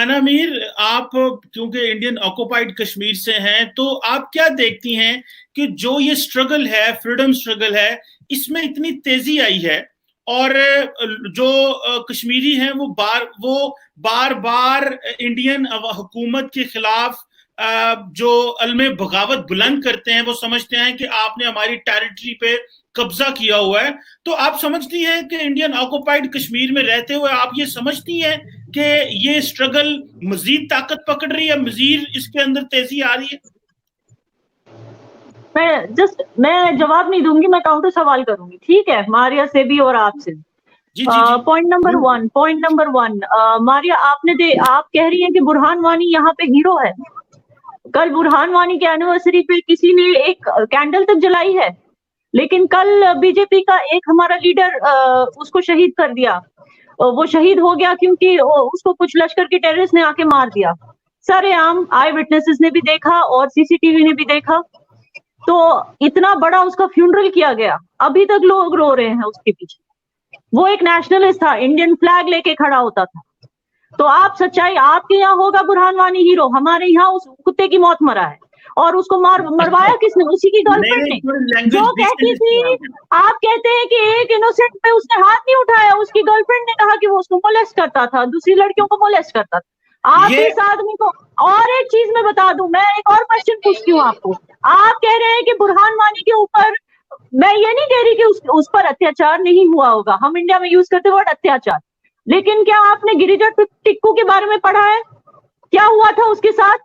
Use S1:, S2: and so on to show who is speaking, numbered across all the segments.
S1: अना मीर, आप क्योंकि इंडियन ऑक्युपाइड कश्मीर से हैं, तो आप क्या देखती हैं कि जो ये स्ट्रगल है, फ्रीडम स्ट्रगल है, इसमें इतनी तेजी आई है और जो कश्मीरी हैं वो बार बार इंडियन हुकूमत के खिलाफ जो अलमे बगावत बुलंद करते हैं, वो समझते हैं कि आपने हमारी टेरिटरी पे कब्जा किया हुआ है। तो आप समझती हैं कि इंडियन ऑक्युपाइड कश्मीर में रहते हुए आप ये समझती हैं कि ये स्ट्रगल मजीद ताकत पकड़ रही है, मजीद इसके अंदर तेजी आ रही है?
S2: मैं जवाब नहीं दूंगी, मैं काउंटर सवाल करूंगी, ठीक है, मारिया से भी और आपसे। पॉइंट नंबर वन, मारिया, आप कह रही हैं कि बुरहान वानी यहाँ पे हीरो है। कल बुरहान वानी के एनिवर्सरी पे किसी ने एक कैंडल तक जलाई है, लेकिन कल बीजेपी का एक हमारा लीडर उसको शहीद कर दिया। वो शहीद हो गया क्योंकि उसको कुछ लश्कर के टेररिस्ट ने आके मार दिया। सरेआम आई विटनेसेस ने भी देखा और सीसीटीवी ने भी देखा। तो इतना बड़ा उसका फ्यूनरल किया गया, अभी तक लोग रो रहे हैं उसके पीछे। वो एक नेशनलिस्ट था, इंडियन फ्लैग लेके खड़ा होता था। तो आप सच्चाई, आपके यहाँ होगा बुरहान वानी हीरो, हमारे यहाँ उस कुत्ते की मौत मरा है और उसको मरवाया किसने? उसी की गर्लफ्रेंड ने, जो कहती थी। आप कहते हैं कि एक इनोसेंट पे उसने हाथ नहीं उठाया, उसकी गर्लफ्रेंड ने कहा कि वो उसको मोलेस्ट करता था, दूसरी लड़कियों को मोलेस्ट करता था। आप इस आदमी को, और एक चीज मैं बता दूं, मैं एक और क्वेश्चन पूछती हूँ आपको। आप कह रहे हैं कि बुरहान वानी के ऊपर, मैं ये नहीं कह रही कि उस पर अत्याचार नहीं हुआ होगा, हम इंडिया में यूज करते वर्ड अत्याचार, लेकिन क्या आपने गिरिजा टिक्कू के बारे में पढ़ा है? क्या हुआ था उसके साथ?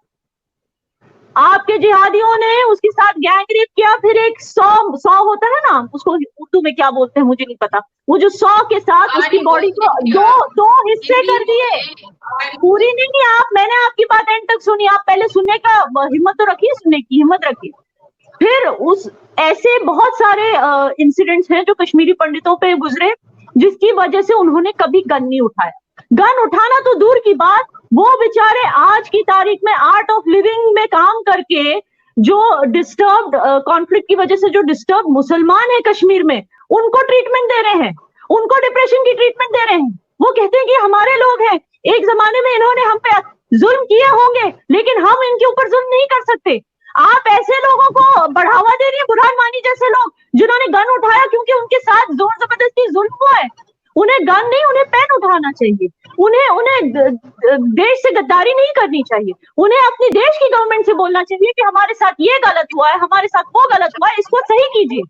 S2: आपके जिहादियों ने उसके साथ गैंग रेप किया, फिर एक सौ होता है ना, उसको उर्दू में क्या बोलते हैं मुझे नहीं पता, वो जो 100 के साथ उसकी बॉडी को दो हिस्से कर दिए। पूरी नहीं, मैंने आपकी बात एंड तक सुनी, आप पहले सुनने का हिम्मत तो रखिए, सुनने की हिम्मत रखिए। फिर ऐसे बहुत सारे इंसिडेंट्स हैं जो कश्मीरी पंडितों पे गुजरे, जिसकी वजह से उन्होंने कभी गन नहीं उठाया। गन उठाना तो दूर की बात, वो बेचारे आज की तारीख में आर्ट ऑफ लिविंग में काम करके जो डिस्टर्ब्ड कॉन्फ्लिक्ट की वजह से जो डिस्टर्ब मुसलमान है कश्मीर में, उनको ट्रीटमेंट दे रहे हैं, उनको डिप्रेशन की ट्रीटमेंट दे रहे हैं। वो कहते हैं कि हमारे लोग हैं, एक जमाने में इन्होंने हम पे जुल्म किए होंगे, लेकिन हम इनके ऊपर जुल्म नहीं कर सकते। आप ऐसे लोगों को बढ़ावा दे रही है, बुरहान वानी जैसे लोग जिन्होंने गन उठाया क्योंकि उनके साथ जोर जबरदस्ती जुल्म हुआ है। उन्हें गन नहीं, उन्हें पेन उठाना चाहिए। उन्हें देश से गद्दारी नहीं करनी चाहिए। उन्हें अपनी देश की गवर्नमेंट से बोलना चाहिए कि हमारे साथ ये गलत हुआ है, हमारे साथ वो गलत हुआ है, इसको सही कीजिए।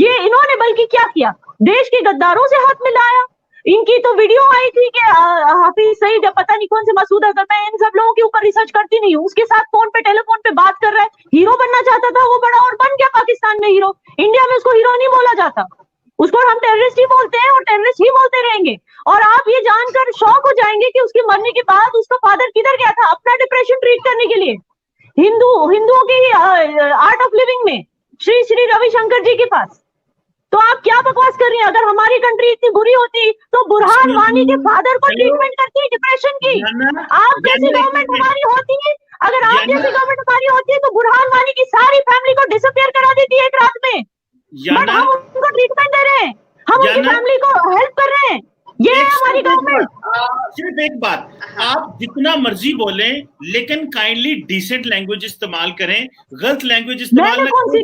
S2: ये इन्होंने बल्कि क्या किया, देश के गद्दारों से हाथ मिलाया। इनकी तो वीडियो आई थी कि हाफिज सईद, पता नहीं कौन से मसूद अजहर, मैं इन सब लोगों के ऊपर रिसर्च करती नहीं हूँ, उसके साथ फोन पे टेलीफोन पे बात कर रहा है। हीरो बनना चाहता था वो बड़ा, और बन गया पाकिस्तान में हीरो। इंडिया में उसको हीरो नहीं बोला जाता, उसको हम टेररिस्ट ही बोलते हैं और टेररिस्ट ही बोलते रहेंगे। और आप ये जानकर शॉक हो जाएंगे कि उसके मरने के बाद उसका फादर किधर गया था अपना डिप्रेशन ट्रीट करने के लिए, हिंदुओं की आर्ट ऑफ लिविंग में, श्री श्री रविशंकर जी के पास। तो आप क्या बकवास कर रही हैं? अगर हमारी कंट्री इतनी बुरी होती तो बुरहान वानी के फादर को ट्रीटमेंट करती है डिप्रेशन की। आप जैसी गवर्नमेंट हमारी होती है, अगर आप जैसी गवर्नमेंट हमारी होती है तो बुरहान वानी की सारी फैमिली को डिसअपियर करा देती है एक रात में। बट हम उनको ट्रीटमेंट दे रहे हैं, हम उनकी फैमिली को हेल्प कर रहे हैं, ये है हमारी गवर्नमेंट।
S1: सिर्फ एक बात, आप जितना मर्जी बोलें, लेकिन काइंडली डिसेंट लैंग्वेज इस्तेमाल करें, गलत लैंग्वेज इस्तेमाल न करें।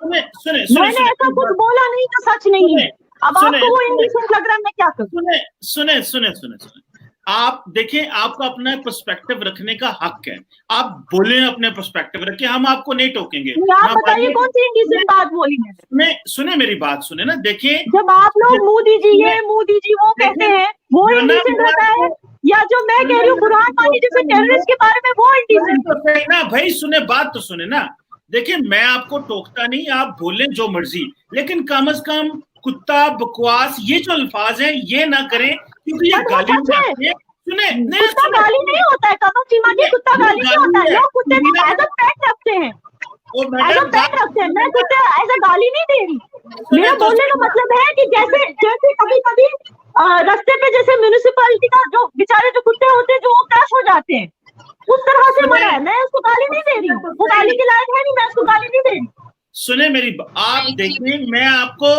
S2: मैंने ऐसा कुछ बोला नहीं तो सच नहीं है। अब आपको वो इंडिसेंट लग रहा है, मैं क्या करूं?
S1: सुने, आप देखें, आपका अपना पर्सपेक्टिव रखने का हक है, आप बोले अपने पर्सपेक्टिव रखें, हम आपको नहीं टोकेंगे।
S2: आप बताइए कौन सी इंडिसेंट बात बोली मैंने?
S1: सुने मेरी बात, सुने ना, देखें,
S2: जब आप लोग मोदी जी वो कहते हैं वो इंडिसेंट होता है, या जो मैं कह रही हूँ बुरहान वानी जैसे टेररिस्ट के बारे में, वो इंडिसेंट
S1: ना? भाई सुने, बात तो सुने ना। देखिए, मैं आपको टोकता नहीं, आप बोलें जो मर्जी, लेकिन कम से कम कुत्ता, बकवास, ये जो अल्फाज हैं ये ना करें, क्योंकि ये गाली है। सुने,
S2: कुत्ता गाली नहीं होता है, कदम चीमा जी, कुत्ता गाली नहीं होता है। लोग कुत्ते को एज अ पेट रखते हैं, एज अ पेट रखते हैं। मैं कुत्ते एज अ गाली नहीं दे रही, मेरा बोलने का मतलब है कि जैसे कभी कभी रास्ते पे जैसे म्युनिसिपैलिटी का जो बेचारे जो कुत्ते होते हैं जो क्रैश हो जाते हैं, उस तरह से मरा है। मैं उसको गाली नहीं दे रही, वो गाली के लायक है नहीं, मैं उसको गाली नहीं दे रही।
S1: सुने मेरी, आप देखें, मैं आपको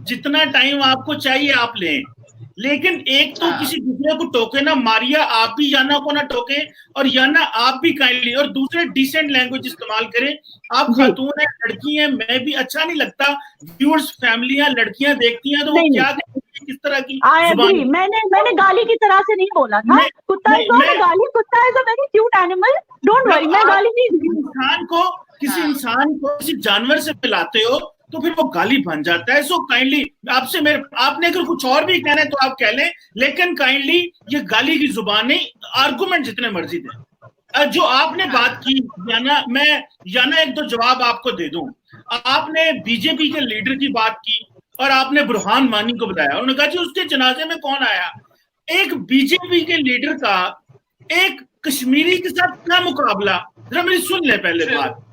S1: जितना टाइम आपको चाहिए आप लें, लेकिन एक तो किसी दूसरे को टोके ना, मारिया आप भी याना को ना टोके, और याना आप भी काइंडली, और दूसरे डिसेंट लैंग्वेज इस्तेमाल करें। आप खातून है, लड़की है, मैं भी अच्छा नहीं लगता, व्यूअर्स फैमिलियां लड़कियां देखती हैं तो वो क्या देखती है, किस तरह की जुबान।
S2: मैंने गाली की तरह से नहीं बोला था, कुत्ता गाली, कुत्ता is a very cute animal, don't worry, मैं गाली नहीं।
S1: किसी इंसान को किसी जानवर से पिलाते हो तो फिर वो गाली बन जाता है। सो काइंडली आपसे आपने अगर कुछ और भी कहना है तो आप कह लें, लेकिन काइंडली ये गाली की जुबान नहीं, आर्गुमेंट जितने मर्जी दें। जो आपने बात की याना, मैं याना एक दो जवाब आपको दे दूं। आपने बीजेपी के लीडर की बात की और आपने बुरहान वानी को बताया, उन्होंने कहा कि उसके जनाजे में कौन आया। एक बीजेपी के लीडर का एक कश्मीरी के साथ क्या मुकाबला, जरा मेरी सुन ले पहले बात।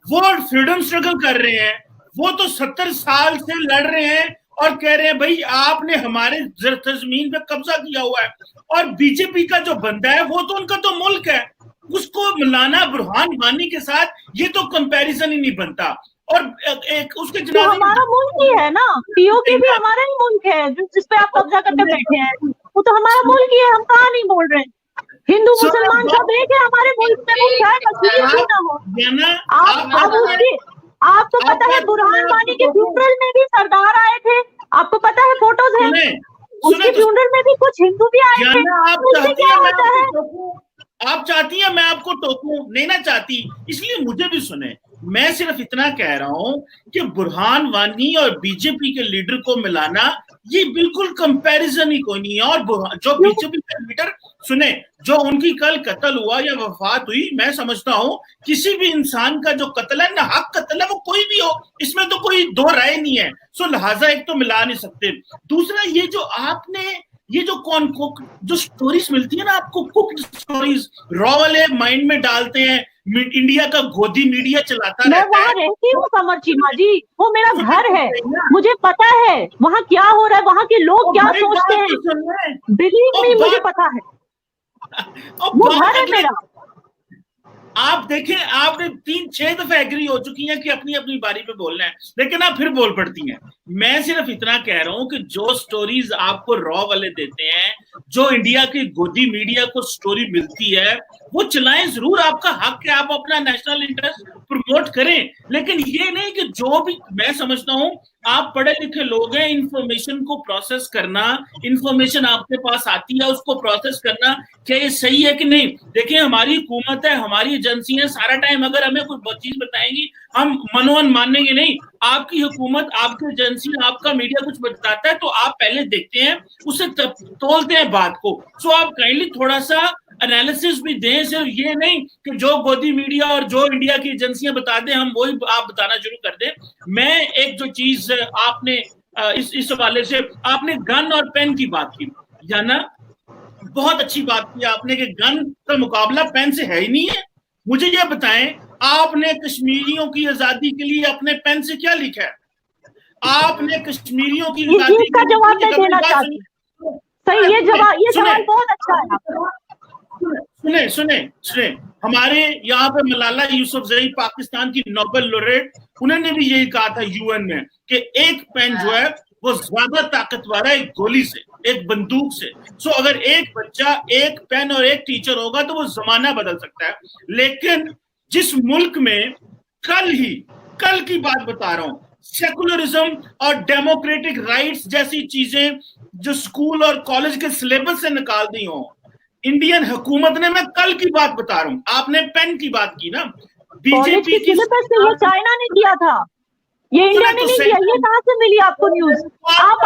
S1: वो फ्रीडम स्ट्रगल कर रहे हैं, वो तो 70 साल से लड़ रहे हैं और कह रहे हैं भाई आपने हमारे जमीन पे कब्जा किया हुआ है, और बीजेपी का जो बंदा है वो तो उनका तो मुल्क है, उसको मिलाना बुरहान वानी के साथ, ये तो कंपैरिजन ही नहीं बनता। और एक उसके
S2: तो हमारा मुल्क ही है ना, पीओके भी हमारा ही मुल्क है जिसपे आप कब्जा करके बैठे हैं, वो तो हमारा मुल्क ही है, हम कहाँ नहीं बोल रहे हैं। हिंदू मुसलमान सब एक है हमारे मुल्क में, वो क्या कश्मीर क्यों ना हो। आपको पता है बुरहान वानी के फ्यूनरल में भी सरदार आए थे, आपको पता है, फोटोज है, उसके फ्यूनरल में भी कुछ हिंदू भी आए थे।
S1: आप चाहती हैं मैं आपको टोकूं? नहीं ना चाहती, इसलिए मुझे भी सुने। मैं सिर्फ इतना कह रहा हूं कि बुरहान वानी और बीजेपी के लीडर को मिलाना ये बिल्कुल कंपैरिजन ही कोई नहीं है। और जो बीजेपी का लीडर, सुने, जो उनकी कल कत्ल हुआ या वफात हुई, मैं समझता हूं किसी भी इंसान का जो कत्ल है ना, हक कत्ल है, वो कोई भी हो, इसमें तो कोई दो राय नहीं है। सो लिहाजा एक तो मिला नहीं सकते। दूसरा, ये जो आपने ये जो जो स्टोरीज मिलती है ना आपको, कुक्ड स्टोरीज, रॉ वाले माइंड में डालते हैं, इंडिया का गोदी मीडिया चलाता रहता है।
S2: मैं वहाँ रहती हूँ कमर चीमा जी, वो मेरा घर है, मुझे पता है वहाँ क्या हो रहा है, वहाँ के लोग क्या सोचते हैं, बिलीव मी, मुझे पता है, वो घर है मेरा।
S1: आप देखें, आपने 3-6 दफे एग्री हो चुकी हैं कि अपनी अपनी बारी पे बोलना है, लेकिन आप फिर बोल पड़ती हैं। मैं सिर्फ इतना कह रहा हूं कि जो स्टोरीज आपको रॉ वाले देते हैं, जो इंडिया की गोदी मीडिया को स्टोरी मिलती है, वो चलाएं जरूर, आपका हक है, आप अपना नेशनल इंटरेस्ट प्रमोट करें, लेकिन ये नहीं कि जो भी, मैं समझता हूं आप पढ़े लिखे लोग हैं, इंफॉर्मेशन को प्रोसेस करना, इंफॉर्मेशन आपके पास आती है उसको प्रोसेस करना, क्या ये सही है कि नहीं। देखिए हमारी हुकूमत है, हमारी एजेंसी है, सारा टाइम अगर हमें कोई चीज बताएंगी हम मनोवन मानेंगे नहीं। आपकी हुकूमत, आपकी एजेंसी, आपका मीडिया कुछ बताता है तो आप पहले देखते हैं, उसे तोलते हैं बात को। सो आप काइंडली थोड़ा सा एनालिसिस भी दें, सिर्फ ये नहीं कि जो गोदी मीडिया और जो इंडिया की एजेंसियां बता दें हम वही आप बताना शुरू कर दें। मैं एक जो चीज आपने इस हवाले से, आपने गन और पेन की बात की, या ना, बहुत अच्छी बात की आपने कि गन का मुकाबला पेन से है ही नहीं है। मुझे ये बताएं, आपने कश्मीरियों की आजादी के लिए अपने पेन से क्या लिखा है? आपने कश्मीरियों की आजादी
S2: का जवाब मैं देना चाहती हूं। सही, ये सवाल बहुत अच्छा है।
S1: सुने, हमारे यहाँ पे मलाला यूसुफजई, पाकिस्तान की नोबेल लॉरेट, उन्होंने भी यही कहा था यूएन में कि एक पेन जो है वो ज्यादा ताकतवर है एक गोली से, एक बंदूक से। सो अगर एक बच्चा, एक पेन और एक टीचर होगा तो वो जमाना बदल सकता है। लेकिन जिस मुल्क में कल की बात बता रहा हूं, सेकुलरिज्म और डेमोक्रेटिक राइट्स जैसी चीजें जो स्कूल और कॉलेज के सिलेबस से निकाल दी हो इंडियन हुकूमत ने, मैं कल की बात बता रहा हूं, आपने पेन की बात की ना, बीजेपी की
S2: सिलेबस से ये चाइना ने किया था, ये इंडिया ने नहीं किया। ये कहां से मिली आपको न्यूज? आप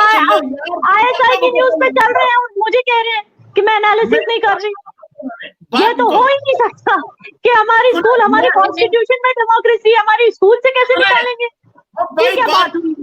S2: ISI की न्यूज पे चल रहे हैं और मुझे कह रहे हैं कि मैं एनालिसिस नहीं कर रही। ये तो हो ही नहीं सकता कि हमारी स्कूल, हमारी कॉन्स्टिट्यूशन में डेमोक्रेसी, हमारी स्कूल से कैसे निकालेंगे? क्या बात हुई?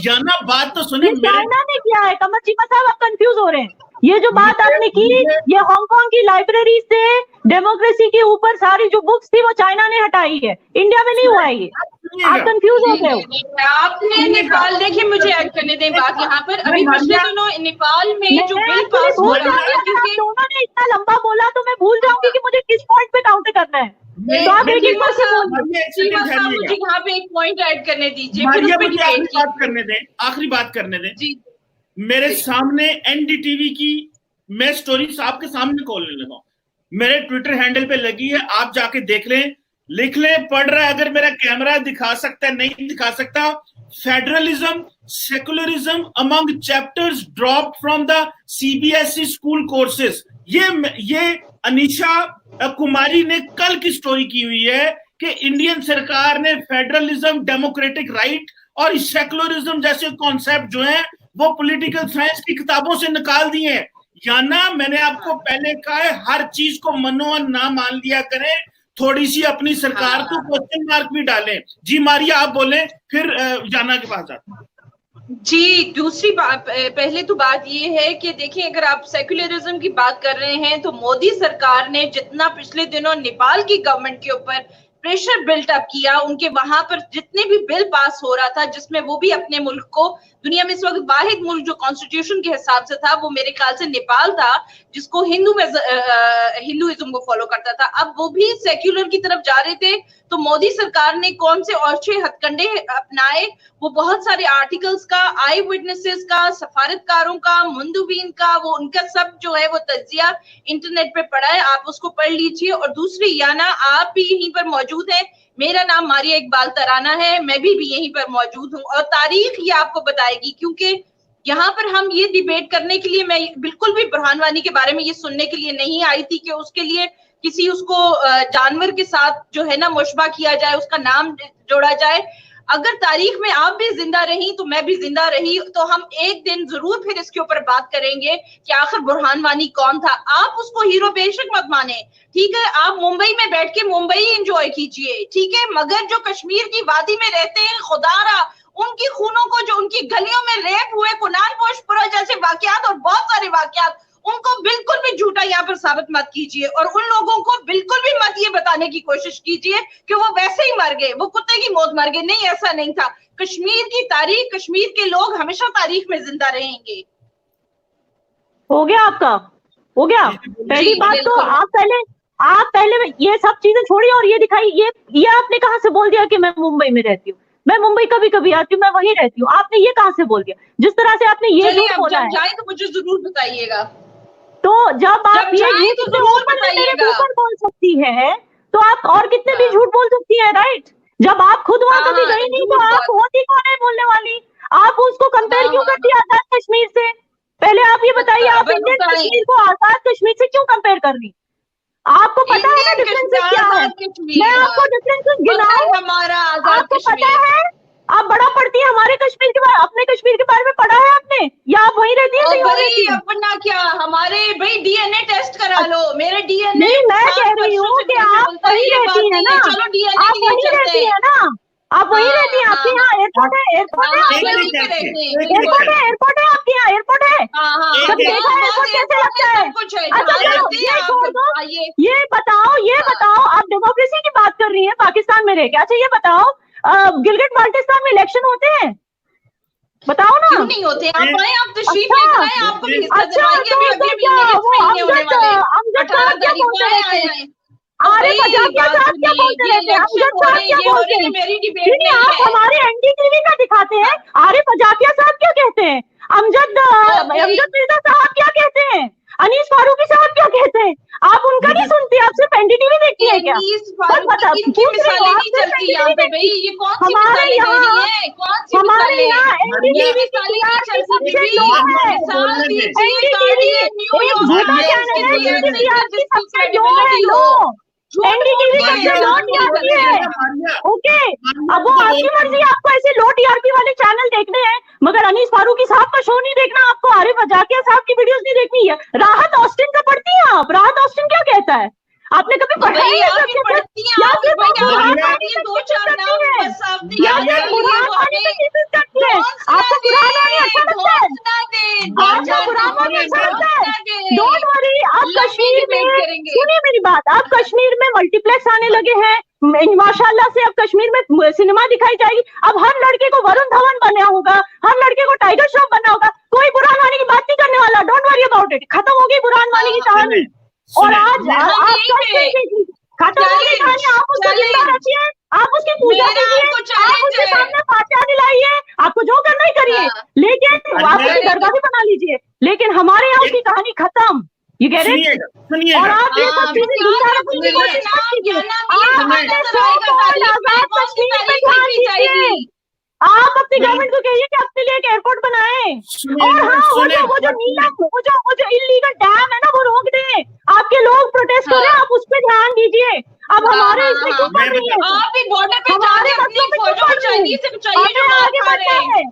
S1: याना बात तो सुनिए,
S2: चाइना ने किया है। कमर चीमा साहब आप कंफ्यूज हो रहे हैं। ये जो बात आपने की, ये हांगकांग की लाइब्रेरी से डेमोक्रेसी के ऊपर सारी जो बुक्स थी वो चाइना ने हटाई है, इंडिया में नहीं हुआ है। ये आप कंफ्यूज हो गए हो।
S3: आपने नेपाल, देखिए मुझे ऐड करने दें बात यहाँ पर। अभी पिछले दिनों नेपाल में जो बिल पास हो रहा है, क्योंकि
S2: दोनों ने इतना लंबा बोला तो मैं भूल जाऊंगी कि मुझे किस पॉइंट पे काउंटर करना है। तो आप एक
S3: मुझे यहाँ पे एक पॉइंट ऐड करने दीजिए, फिर उस पे
S1: बात करने दें, आखिरी बात करने दें।
S3: जी
S1: मेरे सामने एनडीटीवी की, मैं स्टोरी आपके सामने खोलने लगा, मेरे ट्विटर हैंडल पे लगी है, आप जाके देख लें, लिख लें, पढ़ रहा है, अगर मेरा कैमरा दिखा सकता है, नहीं दिखा सकता। Federalism, secularism among chapters drop from the CBSE school courses. ये अनीशा कुमारी ने कल की स्टोरी की हुई है कि इंडियन सरकार ने फेडरलिज्म, डेमोक्रेटिक राइट और सेकुलरिज्म जैसे कॉन्सेप्ट जो है वो पॉलिटिकल साइंस की किताबों से निकाल दिए हैं। या ना, मैंने आपको पहले कहा है, हर चीज को मनोन ना मान लिया करें, थोड़ी सी अपनी सरकार को क्वेश्चन मार्क भी डालें। जी मारिया, आप बोलें, फिर जाना के पास आते हैं।
S3: जी, दूसरी बात, पहले तो बात ये है कि देखिए, अगर आप सेक्युलरिज्म की बात कर रहे हैं तो मोदी सरकार ने जितना पिछले दिनों नेपाल की गवर्नमेंट के ऊपर प्रेशर बिल्ट अप किया, उनके वहां पर जितने भी बिल पास हो रहा था, जिसमें वो भी अपने मुल्क को, दुनिया में इस वक्त वाहिद मुल्क जो कॉन्स्टिट्यूशन के हिसाब से था, वो मेरे ख्याल से नेपाल था, जिसको हिंदुइज्म को फॉलो करता था। अब वो भी सेक्युलर की तरफ जा रहे थे, तो मोदी सरकार ने कौन से और छह हथकंडे अपनाए, वो बहुत सारे आर्टिकल्स का, आई विटनेसेस का, सफारतकारों का, मुंदुबीन का, वो उनका सब जो है वो तज्जिया इंटरनेट पे पड़ा है, आप उसको पढ़ लीजिए। और दूसरी, याना आप भी यहीं पर मौजूद हैं, मेरा नाम मारिया इकबाल तराना है, मैं भी यहीं पर मौजूद हूँ, और तारीख ये आपको बताएगी, क्योंकि यहाँ पर हम ये डिबेट करने के लिए, मैं बिल्कुल भी बुरहान वानी के बारे में ये सुनने के लिए नहीं आई थी कि उसके लिए किसी उसको जानवर के साथ जो है ना मुशबा किया जाए, उसका नाम जोड़ा जाए। अगर तारीख में आप भी जिंदा रही तो मैं भी जिंदा रही, तो हम एक दिन जरूर फिर इसके ऊपर बात करेंगे कि आखिर बुरहान वानी कौन था। आप उसको हीरो बेशक मत माने, ठीक है, आप मुंबई में बैठ के मुंबई एंजॉय कीजिए, ठीक है, मगर जो कश्मीर की वादी में रहते हैं, खुदारा उनकी खूनों को, जो उनकी गलियों में रेप हुए, कुनाल पोशपुरा जैसे वाकयात और बहुत सारे वाकयात, उनको बिल्कुल भी झूठा यहाँ पर साबित मत कीजिए, और उन लोगों को बिल्कुल भी मत ये बताने की कोशिश कीजिए कि वो वैसे ही मर गए, वो कुत्ते की मौत मर गए। नहीं, ऐसा नहीं था। कश्मीर की तारीख, कश्मीर के लोग हमेशा तारीख में जिंदा रहेंगे।
S2: हो गया आपका? हो गया? पहली बात तो आप पहले ये सब चीजें छोड़िए और ये दिखाई, ये आपने कहाँ से बोल दिया कि मैं मुंबई में रहती हूँ? मैं मुंबई कभी कभी आती हूँ, मैं वहीं रहती हूँ। आपने ये कहाँ से बोल दिया? जिस तरह से आपने ये झूठ बोला है,
S3: जाए तो मुझे जरूर बताइएगा।
S2: तो जब आप ये झूठ तो मेरे ऊपर बोल सकती है, तो आप और कितने भी झूठ बोल सकती है, राइट? जब आप खुद वहां कभी गई नहीं, तो आप होती कौन है बोलने वाली? आप उसको कंपेयर क्यों करती है आजाद कश्मीर से? पहले आप ये बताइए, आप इंडियन कश्मीर को आजाद कश्मीर से क्यों कंपेयर कर रही? आपको पता है ना डिफरेंसेस क्या है? मैं आपको डिफरेंसेस गिनाऊं, आपको पता है? आप बड़ा पढ़ती है हमारे कश्मीर के बारे, अपने कश्मीर के बारे में पढ़ा है आपने, या आप वहीं रहती है?
S3: अपना क्या, हमारे भाई डीएनए टेस्ट करा लो, मेरे डीएनए।
S2: नहीं, मैं कह रही हूँ कि आप वहीं रहती है ना, आप वहीं रहती है ना, आप वहीं रहती हैं। आपके यहाँ एयरपोर्ट है, एयरपोर्ट है आपके यहाँ, एयरपोर्ट है। कभी देखा एयरपोर्ट कैसे लगता है? अच्छा, ये बताओ, आप डेमोक्रेसी की बात कर रही हैं पाकिस्तान में रह के। अच्छा, ये बताओ, गिलगिट बाल्टिस्तान में इलेक्शन होते हैं? बताओ ना।
S3: क्यों नहीं होते? आप आए, आप तशरीफ लेकर आए, आपको भी हिस्सा दिलाएंगे। अभी
S2: अरे मजाकिया साहब क्या बोलते रहते हैं? अमजद साहब क्या बोलते हैं? नहीं, आप हमारे एनडीटीवी का दिखाते हैं। आरिफ मजाकिया साहब क्या कहते हैं? अमजद मिर्जा साहब क्या कहते हैं? अनीस फारूकी साहब क्या कहते हैं? आप उनका नहीं सुनती, आप सिर्फ एनडीटीवी देखती है क्या? हमारे यहाँ एनडीटीवी ओके, अब वो आपकी मर्जी, आपको ऐसे लो टीआरपी वाले चैनल देखने हैं, मगर अनीस फारूकी साहब का शो नहीं देखना, आपको आरिफ मजाकिया साहब की वीडियोस नहीं देखनी है। राहत ऑस्टिन का पढ़ती हैं आप? राहत ऑस्टिन क्या कहता है? आपने कभी पढ़ा है? आपको डोंट वरी, आप कश्मीर में, सुनिए मेरी बात, आप कश्मीर में मल्टीप्लेक्स आने लगे हैं, माशाल्लाह से अब कश्मीर में सिनेमा दिखाई जाएगी। अब हर लड़के को वरुण धवन बना होगा, हर लड़के को टाइगर श्रॉफ बनना होगा, कोई बुरहान वानी की बात नहीं करने वाला। डोंट वरी अबाउट इट, खत्म हो गई बुरहान वानी की कहानी। और आज खत्म हो गई कहानी, आप उसको जिंदा रखिए, आप उसकी पूजा कीजिए, आप उसके सामने फातिहा दिलाइए, आपको जो करना ही करिए, लेकिन आप उसकी दरगाह भी बना लीजिए, लेकिन हमारे यहाँ उसकी कहानी खत्म। ये कह रहे
S1: सुनिए,
S2: और आप ये सब चीजें जिंदा रखने की कोशिश मत कीजिए। आप अपने सो-कॉल्ड आजाद कश्मीर पे ध्यान दीजिए, आप अपनी गवर्नमेंट को कहिए कि अपने लिए एक एयरपोर्ट बनाए, और हाँ वो जो नीला वो जो इलीगल डैम है ना वो रोक दे। आपके लोग प्रोटेस्ट कर रहे हैं, आप उस पर ध्यान दीजिए। अब हमारे इसमें क्यों कर रही है,
S3: आप भी बॉर्डर पे
S2: हमारे मसलों में क्यों कर रही है? हमें आगे बढ़ना है,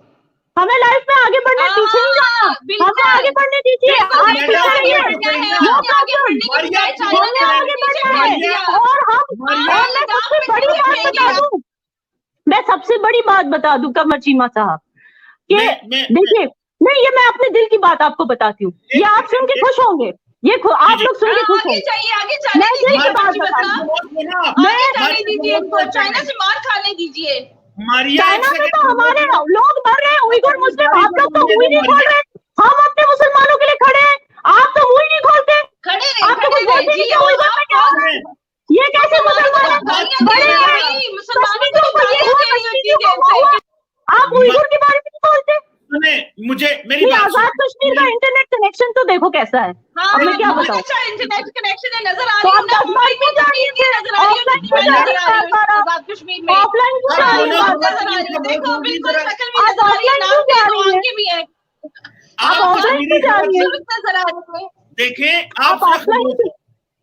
S2: हमें लाइफ में आगे बढ़ना है, पीछे नहीं जाना, हमें आगे बढ़ने दीजिए। आप पीछे रहिए, हमें आगे बढ़ना है। और मैं सबसे बड़ी बात बता दूं कमर चीमा साहब, कि देखिए नहीं, ये मैं अपने दिल की बात आपको बताती हूँ, ये आप सुन के खुश होंगे, ये आप लोग सुन के खुश होंगे। मैं दिल की बात बताती हूँ,
S3: चाइना से मार खाने दीजिए।
S2: चाइना में तो हमारे लोग मर रहे हैं, उइगुर मुस्लिम, आप लोग तो मुंह नहीं खोल रहे। हम अपने मुसलमानों के लिए खड़े हैं, आप तो मुंह नहीं खोलते, आप तो कुछ बोलते नहीं कि उइगुर में क्या हो रहा है, ये कैसे मुसलमान है? बड़े आप उइगुर के बारे में नहीं बोलते।
S1: मुझे मेरी
S2: आजाद कश्मीर का इंटरनेट कनेक्शन तो देखो कैसा है, अब मैं क्या बताऊं।
S3: अच्छा इंटरनेट कनेक्शन है, नजर आ
S2: तो
S3: रही
S2: आप 10 बार क्यों जा रही है, ऑफलाइन क्यों जा रही है,
S3: आजाद कश्मीर में
S2: ऑफलाइन क्यों जा रही है,
S3: देखो बिल्कुल शक्ल भी नजर आ रही है, नाम भी आंखें भी है,
S2: आप ऑफलाइन क्यों जा रही है?
S3: नजर आ रही है।
S1: देखें आप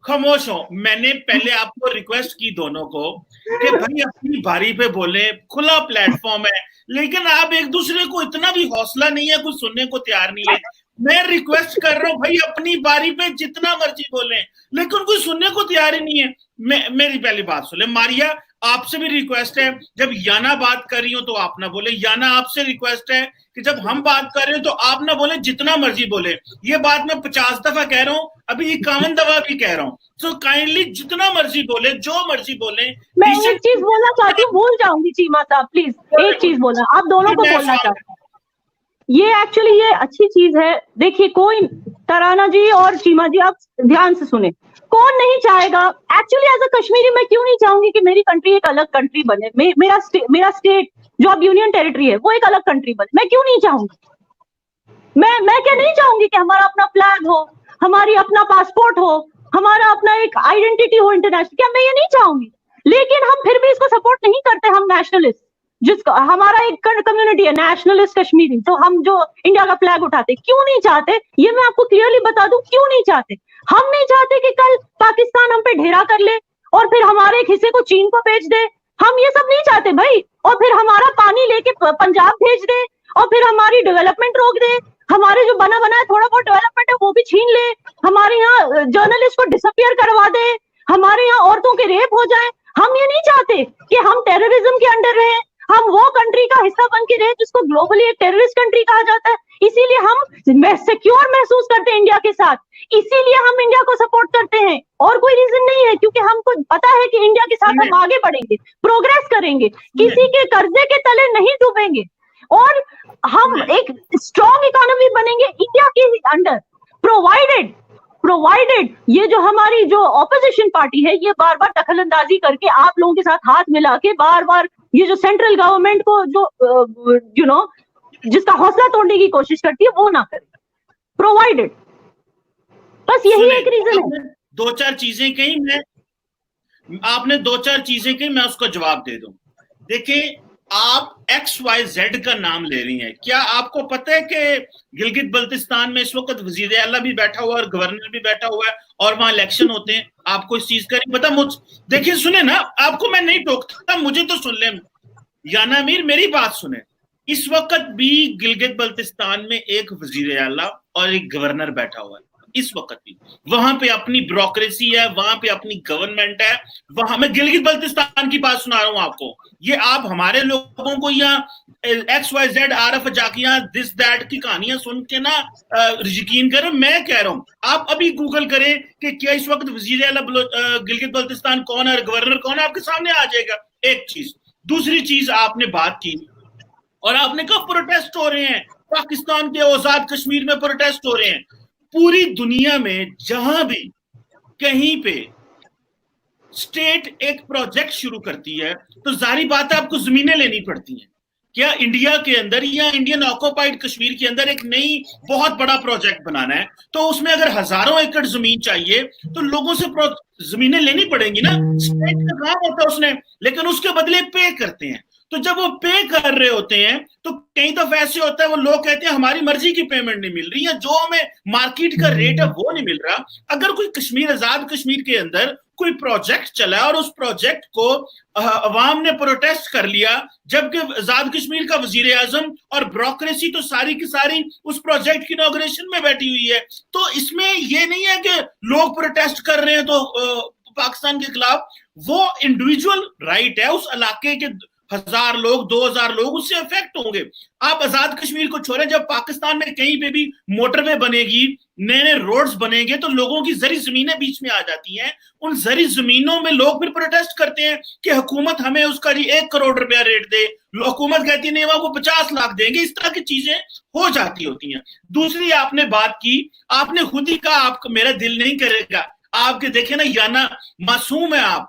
S1: खामोश हो। मैंने पहले आपको रिक्वेस्ट की दोनों को कि भाई अपनी बारी पे बोले, खुला प्लेटफॉर्म है, लेकिन आप एक दूसरे को इतना भी हौसला नहीं है, कुछ सुनने को तैयार नहीं है। मैं रिक्वेस्ट कर रहा हूँ भाई अपनी बारी पे जितना मर्जी बोलें, लेकिन कोई सुनने को तैयार ही नहीं है। मेरी पहली बात सुने। मारिया, आपसे भी रिक्वेस्ट है, जब याना बात कर रही हो तो आप ना बोले। याना, आपसे रिक्वेस्ट है कि जब हम बात कर रहे हो तो आप ना बोले, जितना मर्जी बोले। ये बात मैं 50 दफा कह रहा हूँ, अभी 51 दफा भी कह रहा हूँ। तो काइंडली जितना मर्जी बोले, जो मर्जी बोले।
S2: मैं एक चीज बोलना चाहती हूँ, भूल जाऊंगी चीमा साहब, प्लीज एक चीज बोलना, आप दोनों को बोलना चाहती हूँ। ये एक्चुअली ये अच्छी चीज है। देखिए, कोई तराना जी और चीमा जी आप ध्यान से सुने, कौन नहीं चाहेगा एक्चुअली एज अ कश्मीरी, मैं क्यों नहीं चाहूंगी कि मेरी कंट्री एक अलग कंट्री बने, मेरा स्टेट जो अब यूनियन टेरिटरी है वो एक अलग कंट्री बने, मैं क्यों नहीं चाहूंगी? मैं क्या नहीं चाहूंगी कि हमारा अपना फ्लैग हो, हमारी अपना पासपोर्ट हो, हमारा अपना एक आइडेंटिटी हो इंटरनेशनल, क्या मैं ये नहीं चाहूंगी? लेकिन हम फिर भी इसको सपोर्ट नहीं करते। हम नेशनलिस्ट, जिसका हमारा एक कम्युनिटी है नेशनलिस्ट कश्मीरी, तो हम जो इंडिया का फ्लैग उठाते, क्यों नहीं चाहते? ये मैं आपको क्लियरली बता दूं, क्यों नहीं चाहते। हम नहीं चाहते कि कल पाकिस्तान हम पे ढेरा कर ले और फिर हमारे एक हिस्से को चीन को बेच दे, हम ये सब नहीं चाहते भाई। और फिर हमारा पानी लेके पंजाब भेज दे और फिर हमारी डेवलपमेंट रोक दे, हमारे जो बना है थोड़ा बहुत डेवलपमेंट है वो भी छीन ले, हमारे यहाँ जर्नलिस्ट को डिसअपियर करवा दे, हमारे यहाँ औरतों के रेप हो जाए। हम ये नहीं चाहते कि हम टेररिज्म के अंडर रहे, हम वो कंट्री का हिस्सा बन के रहे जिसको ग्लोबली एक टेररिस्ट कंट्री कहा जाता है। इसीलिए हम सिक्योर महसूस करते हैं इंडिया के साथ, इसीलिए हम इंडिया को सपोर्ट करते हैं, और कोई रीजन नहीं है, क्योंकि हमको पता है कि इंडिया के साथ हम आगे बढ़ेंगे, प्रोग्रेस करेंगे, किसी के कर्जे के तले नहीं डूबेंगे, और हम एक स्ट्रॉन्ग इकोनॉमी बनेंगे इंडिया के अंडर, प्रोवाइडेड ये जो हमारी जो ऑपोजिशन पार्टी है ये बार बार दखलंदाजी करके आप लोगों के साथ हाथ मिला के बार बार ये जो सेंट्रल गवर्नमेंट को जो जिसका हौसला तोड़ने की कोशिश करती है वो ना करे, प्रोवाइडेड, बस यही एक रीजन है।
S1: दो चार चीजें कही, आपने दो चार चीजें कही, मैं उसका जवाब दे दूं। देखिए, आप XYZ का नाम ले रही हैं, क्या आपको पता है कि गिलगित बल्तिस्तान में इस वक्त वजीर आला भी बैठा हुआ है और गवर्नर भी बैठा हुआ है और वहां इलेक्शन होते हैं? आपको इस चीज का नहीं पता? देखिए, सुने ना, आपको मैं नहीं टोकता, मुझे तो सुन ले। याना मीर, मेरी बात सुने। इस वक्त भी गिलगित बल्तिस्तान में एक वजीर आला और एक गवर्नर बैठा हुआ है, इस वक्त भी। वहां पे अपनी ब्यूरोक्रेसी है, वहां पे अपनी गवर्नमेंट है, वहां मैं गिलगित बल्तिस्तान की बात सुना रहा हूं आपको। ये आप हमारे लोगों को यहाँ XYZ आरफ जाकियां दिस दैट की कहानियां सुन के ना यकीन करें, मैं कह रहा हूं, आप अभी गूगल करें कि क्या इस वक्त वजीर आला गिलगित बल्तिस्तान कौन है, गवर्नर कौन है, आपके सामने आ जाएगा। एक चीज। दूसरी चीज, आपने बात की और आपने कहा प्रोटेस्ट हो रहे हैं, पाकिस्तान के आजाद कश्मीर में प्रोटेस्ट हो रहे हैं। पूरी दुनिया में जहां भी कहीं पे स्टेट एक प्रोजेक्ट शुरू करती है तो जारी बात है आपको जमीनें लेनी पड़ती हैं। क्या इंडिया के अंदर या इंडियन ऑक्युपाइड कश्मीर के अंदर एक नई बहुत बड़ा प्रोजेक्ट बनाना है तो उसमें अगर हजारों एकड़ जमीन चाहिए तो लोगों से जमीनें लेनी पड़ेंगी ना, स्टेट का काम होता है उसने, लेकिन उसके बदले पे करते हैं। तो जब वो पे कर रहे होते हैं तो कई दफा ऐसे होता है वो लोग कहते हैं हमारी मर्जी की पेमेंट नहीं मिल रही, या जो हमें मार्केट का रेट है वो नहीं मिल रहा। अगर कोई कश्मीर, आजाद कश्मीर के अंदर कोई प्रोजेक्ट चला और उस प्रोजेक्ट को अवाम ने प्रोटेस्ट कर लिया, जबकि आजाद कश्मीर का वजीर आजम और ब्यूरोक्रेसी तो सारी की सारी उस प्रोजेक्ट की इनॉग्रेशन में बैठी हुई है, तो इसमें ये नहीं है कि लोग प्रोटेस्ट कर रहे हैं तो पाकिस्तान के खिलाफ, वो इंडिविजुअल राइट है उस इलाके के 1000 लोग 2000 लोग उससे अफेक्ट होंगे। आप आजाद कश्मीर को छोड़ें, जब पाकिस्तान में कहीं पे भी मोटरवे बनेगी, नए नए रोड्स बनेंगे तो लोगों की जरी जमीनें बीच में आ जाती हैं। उन जरी जमीनों में लोग फिर प्रोटेस्ट करते हैं कि हुकूमत हमें उसका 1 करोड़ रुपया रेट दे, हुकूमत कहती है नहीं वो 50 लाख देंगे। इस तरह की चीजें हो जाती होती हैं। दूसरी आपने बात की, आपने खुद ही कहा आपका मेरा दिल नहीं करेगा, आपके देखे ना याना मासूम है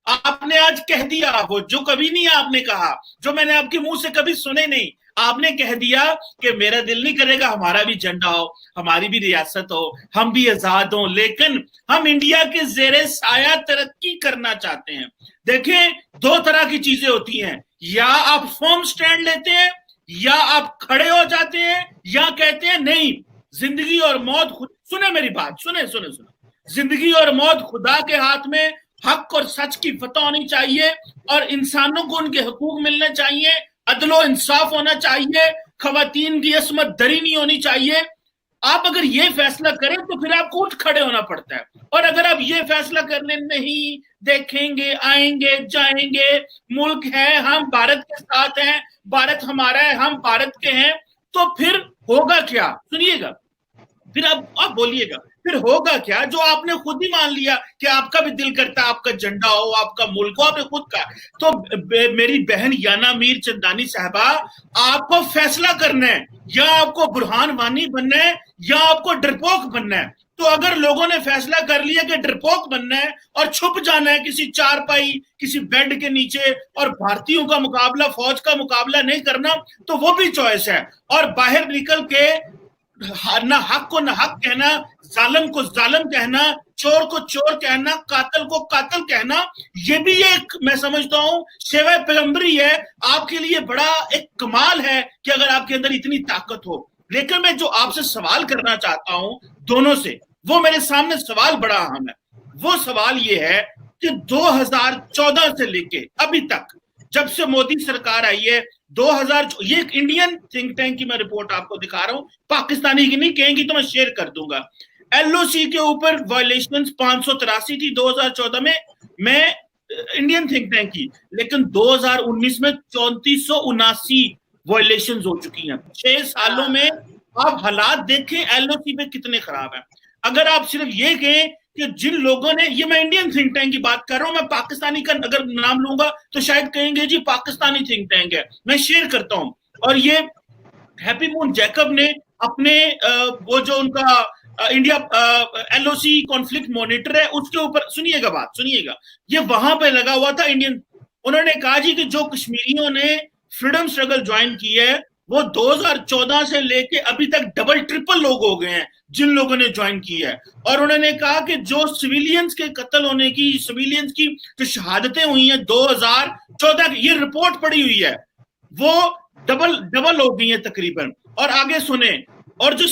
S1: आपने आज कह दिया वो जो कभी नहीं आपने कहा, जो मैंने आपके मुंह से कभी सुने नहीं। आपने कह दिया कि मेरा दिल नहीं करेगा हमारा भी झंडा हो, हमारी भी रियासत हो, हम भी आजाद हो, लेकिन हम इंडिया के जेरे साया तरक्की करना चाहते हैं। देखें, 2 तरह की चीजें होती हैं, या आप फर्म स्टैंड लेते हैं या आप खड़े हो जाते हैं, या कहते हैं नहीं जिंदगी और मौत खुद, सुने मेरी बात, सुने जिंदगी और मौत खुदा के हाथ में, हक और सच की फतह होनी चाहिए और इंसानों को उनके हकूक मिलने चाहिए, अदलो इंसाफ होना चाहिए, खवातीन की असमत दरी नहीं होनी चाहिए। आप अगर ये फैसला करें तो फिर आपको उठ खड़े होना पड़ता है, और अगर आप ये फैसला करने नहीं देखेंगे, आएंगे जाएंगे, मुल्क है, हम भारत के साथ हैं, भारत हमारा है, हम भारत के हैं, तो फिर होगा क्या? सुनिएगा, फिर आप बोलिएगा फिर होगा क्या? जो आपने खुद ही मान लिया कि आपका भी दिल करता है आपका झंडा हो, आपका मुल्क हो, आपने खुद कहा। तो मेरी बहन याना मीर चंदानी साहबा, आपको फैसला करना है, या आपको बुरहान वानी बनना है या आपको डरपोक बनना है। तो अगर लोगों ने फैसला कर लिया कि डरपोक बनना है और छुप जाना है किसी चारपाई, किसी बेड के नीचे, और भारतीयों का मुकाबला, फौज का मुकाबला नहीं करना, तो वो भी चॉइस है। और बाहर निकल के ना हक को ना हक कहना, जालिम को जालिम कहना, चोर को चोर कहना, कातिल को कातिल कहना, ये भी एक मैं समझता हूं सेवा पैगंबरी है। आपके लिए बड़ा एक कमाल है कि अगर आपके अंदर इतनी ताकत हो। लेकिन मैं जो आपसे सवाल करना चाहता हूं दोनों से, वो मेरे सामने सवाल बड़ा अहम है। वो सवाल ये है कि 2014 से लेके अभी तक, जब से मोदी सरकार आई है, 2000, ये एक इंडियन थिंक टैंक की मैं रिपोर्ट आपको दिखा रहा हूं, पाकिस्तानी की नहीं, कहेंगी तो मैं शेयर कर दूंगा। एलओसी के ऊपर वायलेशंस 583 थी 2014 में, मैं इंडियन थिंक टैंक की, लेकिन 2019 में 3479 वायलेशंस हो चुकी हैं। 6 सालों में आप हालात देखें एलओसी में कितने खराब हैं। अगर आप सिर्फ ये कहें कि जिन लोगों ने, ये मैं इंडियन थिंक टैंक की बात कर रहा हूं, मैं पाकिस्तानी का अगर नाम लूंगा तो शायद कहेंगे जी पाकिस्तानी थिंक टैंक है, मैं शेयर करता हूं। और ये हैप्पी मून जैकब ने अपने वो जो उनका इंडिया एलओसी कॉन्फ्लिक्ट मॉनिटर है उसके ऊपर, सुनिएगा बात, सुनिएगा, ये वहां पे लगा हुआ था इंडियन, उन्होंने कहा जी कि जो कश्मीरियों ने फ्रीडम स्ट्रगल ज्वाइन की है वो 2014 से लेके अभी तक डबल ट्रिपल लोग हो गए हैं जिन लोगों ने ज्वाइन की है। और उन्होंने कहा कि जो सिविलियंस के कत्ल होने की, सिविलियंस की जो शहादतें हुई हैं 2014 की, ये रिपोर्ट पड़ी हुई है, वो डबल हो गई है तकरीबन। और आगे सुने, और जो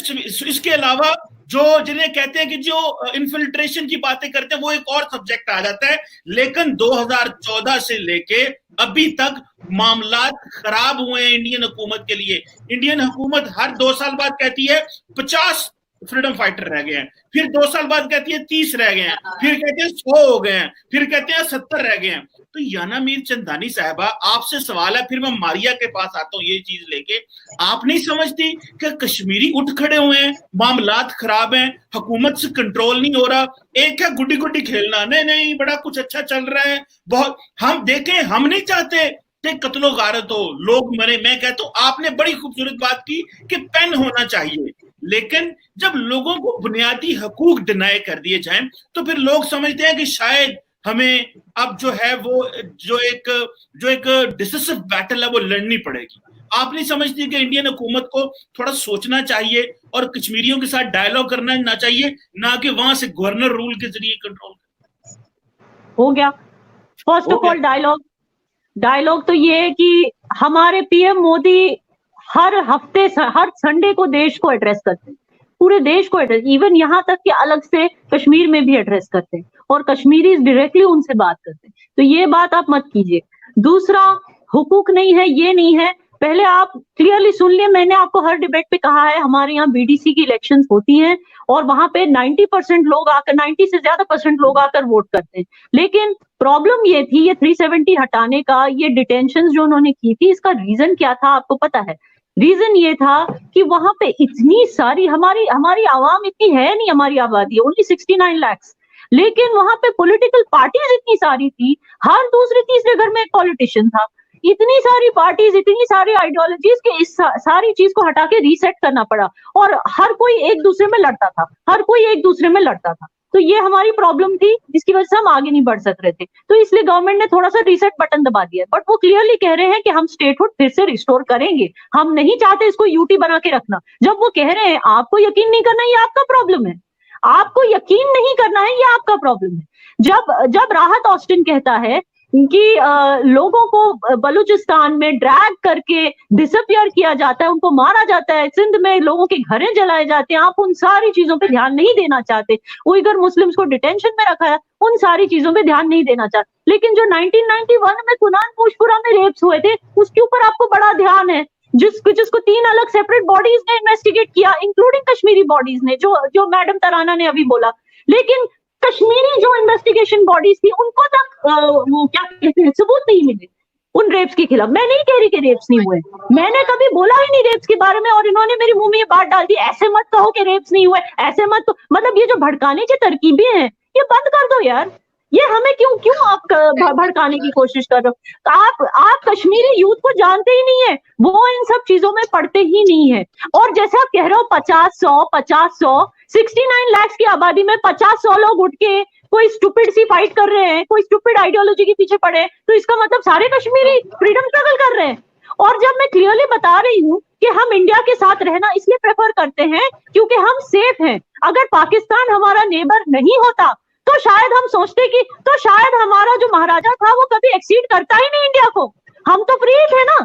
S1: इसके अलावा जो जिन्हें कहते हैं कि जो इन्फिल्ट्रेशन की बातें करते हैं वो एक और सब्जेक्ट आ जाता है, लेकिन 2014 से लेके अभी तक मामलात खराब हुए हैं इंडियन हुकूमत के लिए। इंडियन हुकूमत हर 2 साल बाद कहती है 50 फ्रीडम फाइटर रह गए हैं, फिर 2 साल बाद कहती है 30 रह गए हैं, फिर कहते हैं 100 हो गए हैं, फिर कहते हैं 70 रह गए हैं। तो याना मीर चंदानी साहबा, आपसे सवाल है, फिर मैं मारिया के पास आता हूं ये चीज लेके, आप नहीं समझती कि कश्मीरी उठ खड़े हुए हैं, मामलात खराब हैं, हुकूमत से कंट्रोल नहीं हो रहा, एक है गुड्डी गुड्डी खेलना, नहीं नहीं बड़ा कुछ अच्छा चल रहा है बहुत, हम देखें, हम नहीं चाहते कि कत्लो गारत हो, लोग मरे। मैं कहता हूं आपने बड़ी खूबसूरत बात की कि पेन होना चाहिए, लेकिन जब लोगों को बुनियादी हकूक डिनाई कर दिए जाएं तो फिर लोग समझते हैं कि शायद हमें अब जो है वो जो एक डिसिसिव बैटल है वो लड़नी पड़ेगी। आप नहीं समझती कि इंडियन हुकूमत को थोड़ा सोचना चाहिए और कश्मीरियों के साथ डायलॉग करना ना चाहिए, ना कि वहां से गवर्नर रूल के जरिए कंट्रोल?
S2: हो गया। फर्स्ट ऑफ ऑल डायलॉग तो ये है कि हमारे पीएम मोदी हर हफ्ते हर संडे को देश को एड्रेस करते हैं, पूरे देश को एड्रेस, इवन यहाँ तक कि अलग से कश्मीर में भी एड्रेस करते हैं और कश्मीरी डायरेक्टली उनसे बात करते हैं। तो ये बात आप मत कीजिए। दूसरा, हुकूक नहीं है ये नहीं है, पहले आप क्लियरली सुन लिए, मैंने आपको हर डिबेट पे कहा है हमारे यहाँ बीडीसी की इलेक्शंस होती हैं और वहां पे 90% लोग आकर, 90 से ज्यादा % लोग आकर वोट करते हैं। लेकिन प्रॉब्लम ये थी, ये 370 हटाने का, ये डिटेंशन जो उन्होंने की थी, इसका रीजन क्या था आपको पता है? रीजन ये था कि वहां पे इतनी सारी हमारी आवाम इतनी है नहीं, हमारी आबादी ओनली 69 लाख, लेकिन वहां पे पॉलिटिकल पार्टीज इतनी सारी थी, हर दूसरे तीसरे घर में एक पॉलिटिशियन था, इतनी सारी पार्टीज, इतनी सारी आइडियोलॉजीज के इस सारी चीज को हटा के रीसेट करना पड़ा और हर कोई एक दूसरे में लड़ता था। तो ये हमारी प्रॉब्लम थी जिसकी वजह से हम आगे नहीं बढ़ सक रहे थे। तो इसलिए गवर्नमेंट ने थोड़ा सा रीसेट बटन दबा दिया, बट वो क्लियरली कह रहे हैं कि हम स्टेटहुड फिर से रिस्टोर करेंगे, हम नहीं चाहते इसको यूटी बना के रखना। जब वो कह रहे हैं, आपको यकीन नहीं करना, ये आपका प्रॉब्लम है, आपको यकीन नहीं करना है, ये आपका प्रॉब्लम है। जब राहत ऑस्टिन कहता है कि लोगों को बलूचिस्तान में ड्रैग करके डिसअपियर किया जाता है, उनको मारा जाता है, सिंध में लोगों के घरें जलाए जाते हैं, आप उन सारी चीजों पे ध्यान नहीं देना चाहते, उइगर मुस्लिम्स को डिटेंशन में रखा है, उन सारी चीजों पे ध्यान नहीं देना चाहते। लेकिन जो 1991 में कुनान पोशपुरा में रेप्स हुए थे, उसके ऊपर आपको बड़ा ध्यान है, जिसको 3 अलग सेपरेट बॉडीज ने इन्वेस्टिगेट किया, इंक्लूडिंग कश्मीरी बॉडीज ने, जो मैडम तराना ने अभी बोला। लेकिन कश्मीरी जो इन्वेस्टिगेशन बॉडीज थी, उनको तक वो क्या कहते हैं, सबूत नहीं मिले उन रेप्स के खिलाफ। मैं नहीं कह रही कि रेप्स नहीं हुए, मैंने कभी बोला ही नहीं रेप्स के बारे में, और इन्होंने मेरे मुंह में ये बात डाल दी, ऐसे मत कहो कि रेप्स नहीं हुए, ऐसे मत तो, मतलब ये जो भड़काने की तरकीबें हैं, ये बंद कर दो यार। ये हमें क्यों आप भड़काने की कोशिश कर रहे हो? आप कश्मीरी यूथ को जानते ही नहीं है, वो इन सब चीजों में पढ़ते ही नहीं है। और जैसे आप कह रहे हो 50-100 69 लाख की आबादी में 50-100 लोग उठ के कोई स्टूपिड सी फाइट कर रहे हैं, कोई स्टूपिड आइडियोलॉजी के पीछे पड़े, तो इसका मतलब सारे कश्मीरी फ्रीडम स्ट्रगल कर रहे हैं। और जब मैं क्लियरली बता रही हूँ कि हम इंडिया के साथ रहना इसलिए प्रेफर करते हैं क्योंकि हम सेफ हैं। अगर पाकिस्तान हमारा नेबर नहीं होता तो शायद हम सोचते कि, तो शायद हमारा जो महाराजा था वो कभी एक्सीड करता ही नहीं इंडिया को, हम तो फ्री थे ना।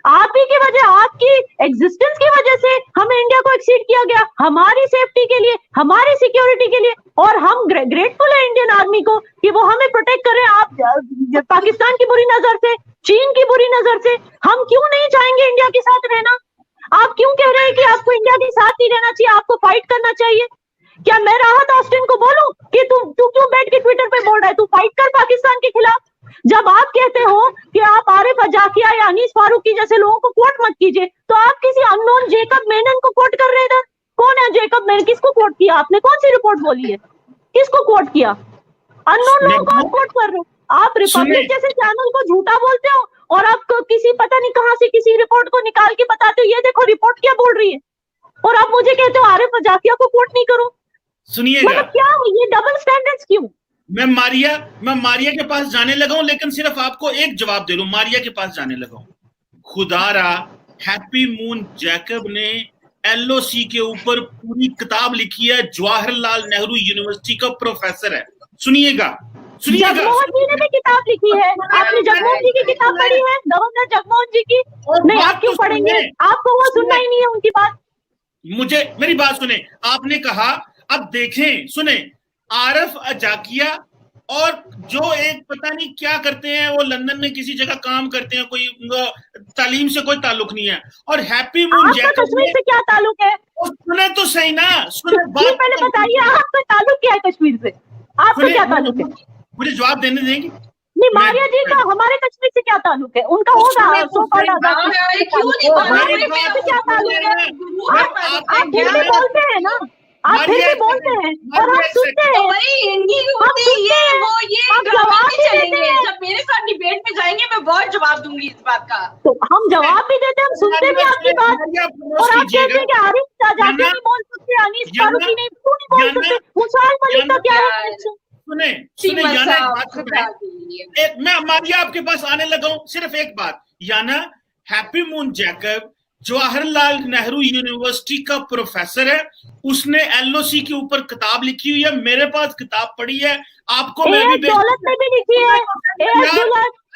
S2: आप ही की वजह, आपकी एग्जिस्टेंस की वजह से हमें इंडिया को एक्सीड किया गया, हमारी सेफ्टी के लिए, हमारी सिक्योरिटी के लिए, और हम ग्रेटफुल है इंडियन आर्मी को कि वो हमें प्रोटेक्ट कर रहे हैं। आप पाकिस्तान की बुरी नजर से, चीन की बुरी नजर से, हम क्यों नहीं चाहेंगे इंडिया के साथ रहना? आप क्यों कह रहे हैं कि आपको इंडिया के साथ नहीं रहना चाहिए, आपको फाइट करना चाहिए? क्या मैं राहत ऑस्टिन को बोलूं कि तू क्यों बैठ के ट्विटर पे बोल रहा है, तू फाइट कर पाकिस्तान के खिलाफ? जब आप कहते हो कि आप आरिफ अजाकिया या अनीस फारूकी जैसे लोगों को कोट मत कीजिए, तो आप किसी अननोन जेकब मेनन को कोट कर रहे थे। कौन है जेकब मेनन? किसको कोट किया आपने? कौन सी रिपोर्ट बोली है? किसको कोट किया? अननोन लोगों को आप कोट कर रहे हो। आप रिपब्लिक जैसे चैनल को झूठा बोलते हो और आपको किसी पता नहीं कहां से किसी रिपोर्ट को निकाल के बताते हो, ये देखो रिपोर्ट क्या बोल रही है, और आप मुझे कहते हो आरिफ अजाकिया को कोट नहीं करो।
S1: सुनिएगा,
S2: मतलब क्या ये डबल स्टैंडर्ड्स क्यों?
S1: मैं मारिया के पास जाने लगा हूं, लेकिन सिर्फ आपको एक जवाब दे लूं। मारिया के पास जाने लगा हूं। खुदारा हैप्पी मून जैकब ने एलओसी के ऊपर पूरी किताब लिखी है, जवाहरलाल नेहरू यूनिवर्सिटी का प्रोफेसर है। सुनिएगा,
S2: जगमोहन जी ने भी किताब लिखी है। आपने जगमोहन जी की किताब पढ़ी है? गवर्नर जगमोहन जी की? नहीं, आप क्यों पढ़ेंगे? आपको वो सुनना ही नहीं है उनकी बात।
S1: मेरी बात सुने। आपने कहा, अब देखें, सुने, आरिफ अजाकिया और जो एक पता नहीं क्या करते हैं, वो लंदन में किसी जगह काम करते हैं, कोई तालीम से कोई ताल्लुक नहीं है, और हैप्पी मून जैकब
S2: कश्मीर से क्या ताल्लुक है?
S1: सुने तो सही ना, सुने
S2: बात पहले बताइए, आपका ताल्लुक क्या है कश्मीर से? आपका क्या ताल्लुक है?
S1: मुझे जवाब देने देंगे?
S2: नहीं, मारिया जी का हमारे कश्मीर से क्या ताल्लुक है? उनका होगा
S3: क्यों नहीं
S2: आप फिर भी बोलते हैं ना, आप फिर भी बोलते हैं और हम सुनते हैं।
S3: जवाब चलेंगे, जब मेरे साथ डिबेट में जाएंगे मैं बहुत जवाब दूंगी इस बात का।
S2: तो हम जवाब भी देते हैं, हम सुनते भी आपकी बात, और आप कहते हैं कि आरिफ अजाकिया नहीं बोल सकते, अनीस फारूकी नहीं बोल सकते, मुसाल मलिक का क्या है?
S1: सुने याना, मैं मारिया आपके पास आने लगा हूं, सिर्फ एक बात। याना, हैप्पी मून जैकब जवाहरलाल नेहरू यूनिवर्सिटी का प्रोफेसर है, उसने एलओसी के ऊपर किताब लिखी हुई है, मेरे पास किताब पड़ी है, आपको मैं भी
S2: दौलत ने भी लिखी है।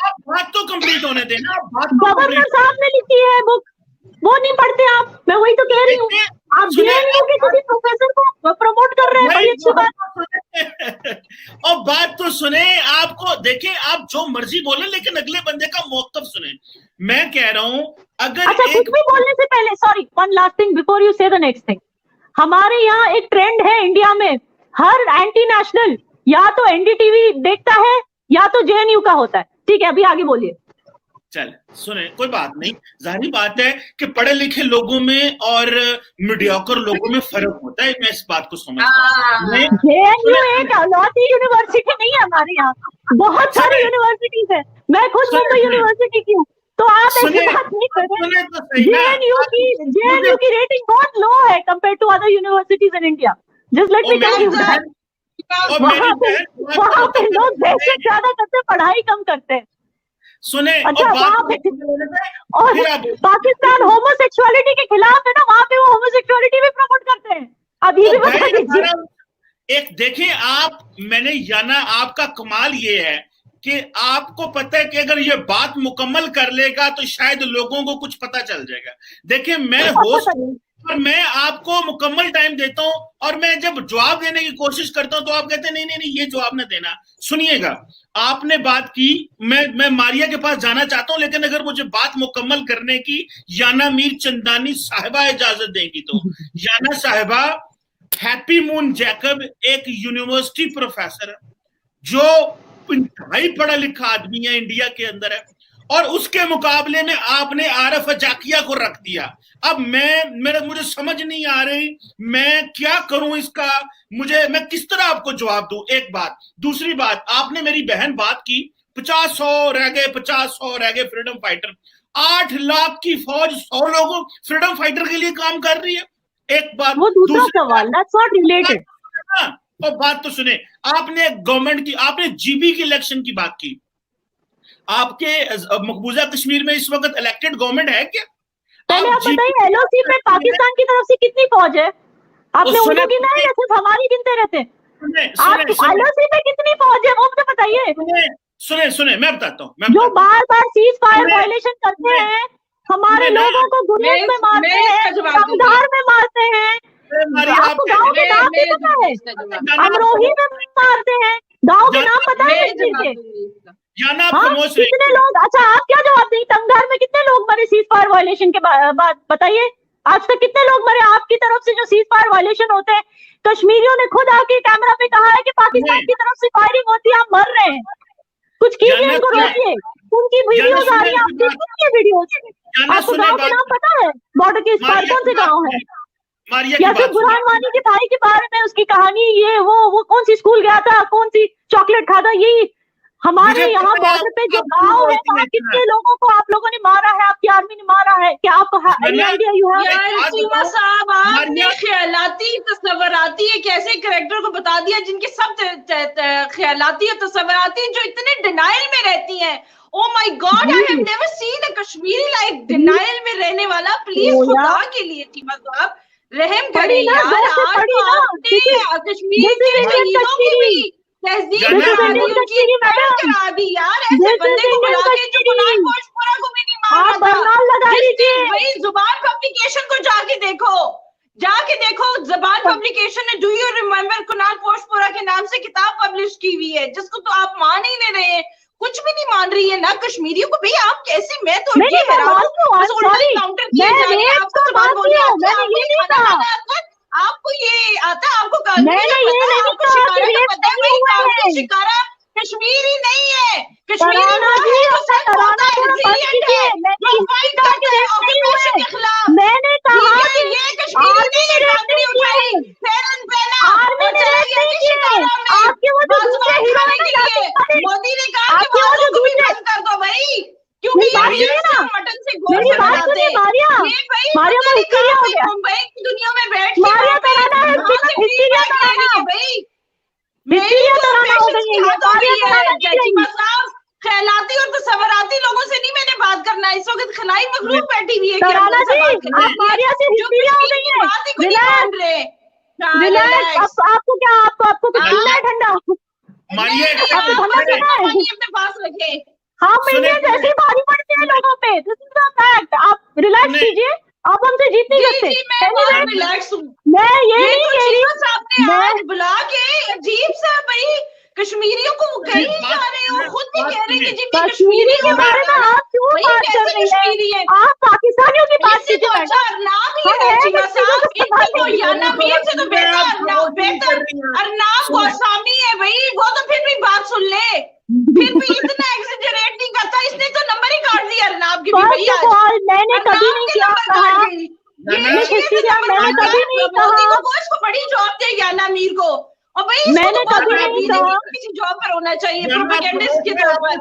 S1: आप बात तो कंप्लीट होने देना।
S2: गवर्नर साहब ने लिखी है बुक, वो नहीं पढ़ते आप, मैं वही तो कह रही हूँ। आप जेएनयू के किसी प्रोफेसर को प्रमोट कर रहे हैं, बड़ी अच्छी बात।
S1: और बात तो सुने, आपको देखें, आप जो मर्जी बोले लेकिन अगले बंदे का मौक़िफ़ सुने। मैं कह रहा हूं, अगर
S2: अच्छा, कुछ भी बोलने से पहले, sorry, one last thing before you से द नेक्स्ट थिंग। हमारे यहाँ एक ट्रेंड है इंडिया में, हर एंटी नेशनल या तो एनडीटीवी देखता है या तो जेएनयू का होता है। ठीक है, अभी आगे बोलिए।
S1: चल सुने, कोई बात नहीं, जाहिर बात है कि पढ़े लिखे लोगों में और मीडियोकर लोगों में फर्क होता है, मैं इस बात को समझता हूं।
S2: जेएनयू एक अलौती यूनिवर्सिटी नहीं है हमारे यहाँ, बहुत सारी यूनिवर्सिटीज है, मैं खुद मुंबई यूनिवर्सिटी की हूँ, तो आप ऐसी बात नहीं करें। जेएनयू की रेटिंग बहुत लो है compare to other universities in India. Just let me tell you that. वहाँ पे लोग दहशत ज्यादा करते, पढ़ाई कम करते हैं।
S1: सुने,
S2: अच्छा, और पाकिस्तान होमोसेक्सुअलिटी के खिलाफ है ना, वहाँ पे वो होमोसेक्सुअलिटी भी प्रमोट करते हैं। अब ये भी बता दीजिए।
S1: एक देखें आप, मैंने याना, आपका कमाल ये है कि आपको पता है कि अगर ये बात मुकम्मल कर लेगा तो शायद लोगों को कुछ पता चल जाएगा। देखिए, मैं होस्ट और मैं आपको मुकम्मल टाइम देता हूं, और मैं जब जवाब देने की कोशिश करता हूं तो आप कहते हैं नहीं नहीं नहीं, ये जवाब ना देना। सुनिएगा, आपने बात की, मैं मारिया के पास जाना चाहता हूं, लेकिन अगर मुझे बात मुकम्मल करने की याना मीर चंदानी साहिबा इजाजत देंगी तो। याना साहिबा, हैप्पी मून जैकब एक यूनिवर्सिटी प्रोफेसर है जो इंतहाई पढ़ा लिखा आदमी है, इंडिया के अंदर है, और उसके मुकाबले में आपने आरफ जाकिया को रख दिया। अब मुझे समझ नहीं आ रही मैं क्या करूं इसका, मैं किस तरह आपको जवाब दूं। एक बात। दूसरी बात, आपने मेरी बहन बात की 50-100 रह गए फ्रीडम फाइटर। 8 लाख की फौज 100 लोगों फ्रीडम फाइटर के लिए काम कर रही है। एक बात।
S2: वो दूसरा सवाल, दैट्स नॉट रिलेटेड।
S1: और बात तो सुने, आपने गवर्नमेंट की, आपने जीबी की इलेक्शन की बात की। आपके मकबूजा कश्मीर में इस वक्त इलेक्टेड गवर्नमेंट है क्या?
S2: पहले आप बताइए, एलओसी पे पाकिस्तान की तरफ से कितनी फौज है? आपने उनको गिना है या सिर्फ हमारी गिनते रहते हैं? एलओसी पे कितनी फौज है वो मुझे बताइए।
S1: सुने, मैं बताता हूँ।
S2: जो बार बार सीज फायर वायलेशन करते हैं, हमारे लोगों को गुरेज में मारते हैं, समधार में मारते हैं, आपको गाँव के नाम नहीं पता है, अमरोही में मारते हैं, गाँव के नाम पता है? कितने लोग, अच्छा आप क्या जवाब दें, तंगधार में कितने लोग मरे सीज फायर वायलेशन के बाद? बताइए, आज तक कितने लोग मरे आपकी तरफ से जो सीज फायर वायलेशन होते हैं? कश्मीरियों ने खुद आके कैमरा पे कहा है कि पाकिस्तान की तरफ से फायरिंग होती है, हम मर रहे हैं, कुछ कीजिए, इनको रोकिए। उनकी वीडियोस आ रही है, आप देखिए वीडियोस। आपको गाँव के नाम पता है? बॉर्डर के इस पार कौन से गाँव है? या फिर बुरहान वानी के भाई के बारे में उसकी कहानी, ये वो कौन सी स्कूल गया था, कौन सी चॉकलेट खाता, यही हमारे यहाँ बॉर्डर पे जो गांव है वहाँ कितने लोगों को आप लोगों ने मारा है, आपकी आर्मी ने मारा है? क्या आपको आइडिया यू है?
S3: सीमा साहब, आपने ख्यालाती तस्वराती एक ऐसे कैरेक्टर को बता दिया जिनके सब ख्यालाती और तस्वराती जो इतने डिनाइल में रहती हैं। Oh my God, I have never seen a Kashmiri like denial में रहने वाला। प्लीज खुदा के लिए सीमा साहब रहम करें यार, आपने कश्मीर के शहीदों की भी तहजीब करा दी यार। ऐसे बंदे को बुला के जो कुनाल पोशपुरा को भी नहीं मारा था। वही जुबान पब्लिकेशन को जाके देखो, जुबान पब्लिकेशन ने डू यू रिमेम्बर कुनाल पोशपुरा के नाम से किताब पब्लिश की हुई है, जिसको तो आप मान ही नहीं रहे, कुछ भी नहीं मान रही है ना कश्मीरियों को। भैया आप कैसे, मैं तो ये काउंटर किए जा रहे हैं, आपको सवाल बोलिए, आपको ये आता है, आपको शिकारा कश्मीरी नहीं है, कश्मीरी के खिलाफ।
S2: मैंने कहा
S3: ये कश्मीरी नहीं है, मोदी ने कहा कि बालों को भी बंद कर दो भाई, क्योंकि मटन से गोश्त बनाते हैं। मुंबई की दुनिया में बैठ के भाई
S2: आप मारिया से हिस्ट्रिया हो गई है। रिलैक्स, आपको क्या, आपको कुछ पीना है ठंडा?
S1: मारिया
S2: आपको ठंडा पीना है?
S3: अपने पास रखे।
S2: हम इंडियंस ऐसे ही भारी पड़ते हैं लोगों पे, दिस इज द फैक्ट। आप रिलैक्स कीजिए, आप हमसे जीत नहीं सकते।
S3: मैं रिलैक्स हूँ।
S2: मैं ये नहीं कह रही हूँ,
S3: आपने आज बुला के अजीब सा भाई कश्मीरियों को कहीं जा रहे हो, खुद भी कह रहे हैं कि जी मैं
S2: कश्मीरी के बारे में आप क्यों बात कर रही हैं? आप पाकिस्तानियों की बात कीजिए मैडम।
S3: नाम ही है तो याना मीर से तो बेहतर अरनाब गोस्वामी है भाई, वो तो फिर भी बात सुन ले, फिर भी इतना एक्सेजरेट नहीं करता। इसने तो नंबर ही काट दिया अरनाब की भी भैया।
S2: मैंने कभी नहीं किया कहा, मैंने कभी नहीं कहा
S3: को बड़ी जॉब दे याना मीर को, और भाई
S2: मैंने कभी नहीं कहा
S3: किसी जॉब पर होना चाहिए प्रोपेगेंडिस्ट के तौर पर।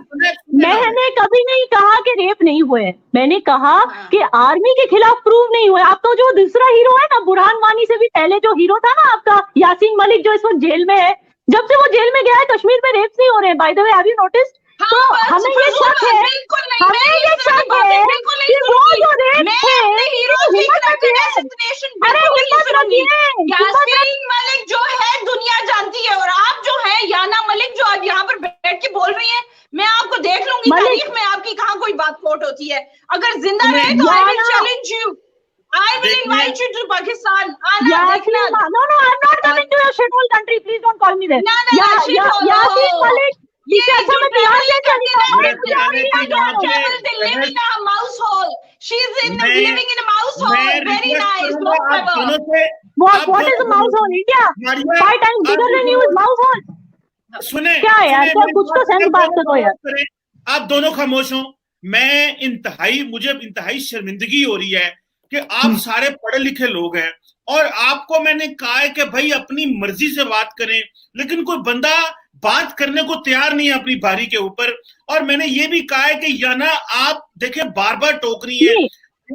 S2: मैंने कभी नहीं कहा कि रेप नहीं हुए, मैंने कहा कि आर्मी के खिलाफ प्रूव नहीं हुए। आप तो जो दूसरा हीरो है ना, बुरहान वानी से भी पहले जो हीरो था ना आपका यासीन मलिक, जो इस वक्त जेल में है, जब से वो जेल में गया है कश्मीर में रेप्स नहीं हो रहे हैं। By the way, have you noticed? तो हमें ये शक है, हमें ये शक है कि वो जो रेप है, अरे हिम्मत रखिए,
S3: यासीन मलिक जो है दुनिया जानती है, और आप जो है याना मलिक जो आज यहाँ पर बैठ के बोल रही हैं, मैं आपको देख लूंगी तारीख में आपकी कहाँ कोई बात कोट होती है। अगर जिंदा रहे तो I will challenge you, I will invite you to Pakistan.
S2: No, I'm not coming to your shithole country. Please don't call me there. Yasin Malik, इसे अच्छा मैं बिहार से चली
S3: mouse hole. She's living in a mouse hole. Very nice. No problem.
S2: What is a mouse hole? India? 5 times bigger than you is mouse hole.
S1: सुने
S2: क्या यार, क्या कुछ तो सेंस बात करो यार।
S1: आप दोनों खामोश हो। मुझे इंतहाई शर्मिंदगी हो रही है कि आप सारे पढ़े लिखे लोग हैं और आपको मैंने कहा है कि भाई अपनी मर्जी से बात करें, लेकिन कोई बंदा बात करने को तैयार नहीं है अपनी बारी के ऊपर। और मैंने ये भी कहा है कि याना आप देखें बार बार टोक रही है।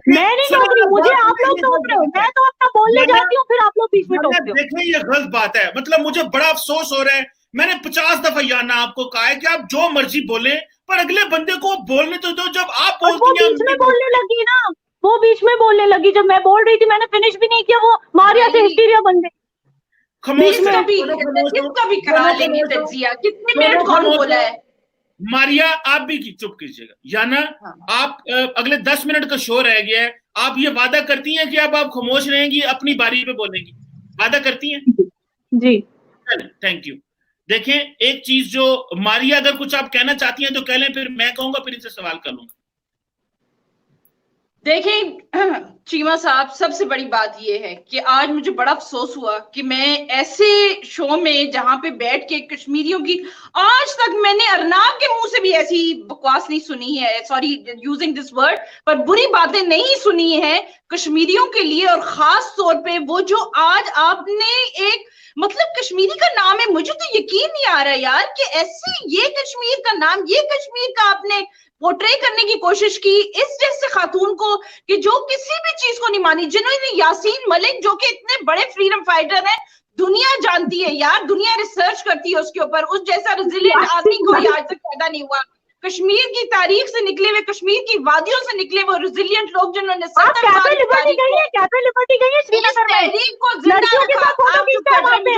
S2: मैं नहीं टोक रही, मुझे आप लोग टोक रहे हो, मैं तो अपना बोलने जाती हूँ, फिर आप लोग बीच में टोकते हो।
S1: देखें ये गलत बात है, मतलब मुझे बड़ा अफसोस हो रहा है। मैंने 50 दफा याना आपको कहा है कि आप जो मर्जी बोले, पर अगले बंदे को बोलने तो दो। जब आप बोलती हैं,
S2: बीच में बोलने लगी ना, वो बीच में बोलने लगी, जब मैं बोल रही थी मैंने फिनिश भी नहीं किया, वो मारिया से हिस्टीरिया बन गई।
S3: कितने मिनट कौन बोला है?
S1: मारिया आप भी चुप कीजिएगा। याना आप अगले 10 मिनट का शो रह गया है, आप ये वादा करती हैं कि अब आप खामोश रहेंगी, अपनी बारी पे बोलेंगी, वादा करती हैं?
S2: जी
S1: थैंक यू। देखें एक चीज जो मारिया अगर कुछ आप कहना चाहती हैं तो कह लें, फिर मैं कहूंगा, फिर इनसे सवाल कर लूंगा।
S3: देखें चीमा साहब, सबसे बड़ी बात यह है कि आज मुझे बड़ा अफसोस हुआ कि मैं ऐसे शो में जहां पे बैठ के कश्मीरियों की, आज तक मैंने अरनाब के मुंह से भी ऐसी बकवास नहीं सुनी है, सॉरी यूजिंग दिस वर्ड, पर बुरी बातें नहीं सुनी है कश्मीरियों के लिए। और खास तौर पे वो जो आज आपने एक, मतलब कश्मीरी का नाम है, मुझे तो यकीन नहीं आ रहा यार कि ऐसे ये कश्मीर का नाम, ये कश्मीर का आपने पोर्ट्रे करने की कोशिश की इस जैसे खातून को कि जो किसी भी चीज को नहीं मानी, जिन्होंने यासीन मलिक जो कि इतने बड़े फ्रीडम फाइटर हैं, दुनिया जानती है यार, दुनिया रिसर्च करती है उसके ऊपर, उस जैसा रेजिलिएंट आदमी कोई आज तक पैदा नहीं हुआ। कश्मीर की तारीख से निकले हुए, कश्मीर की वादियों से निकले हुए रेजिलिएंट लोग जिन्होंने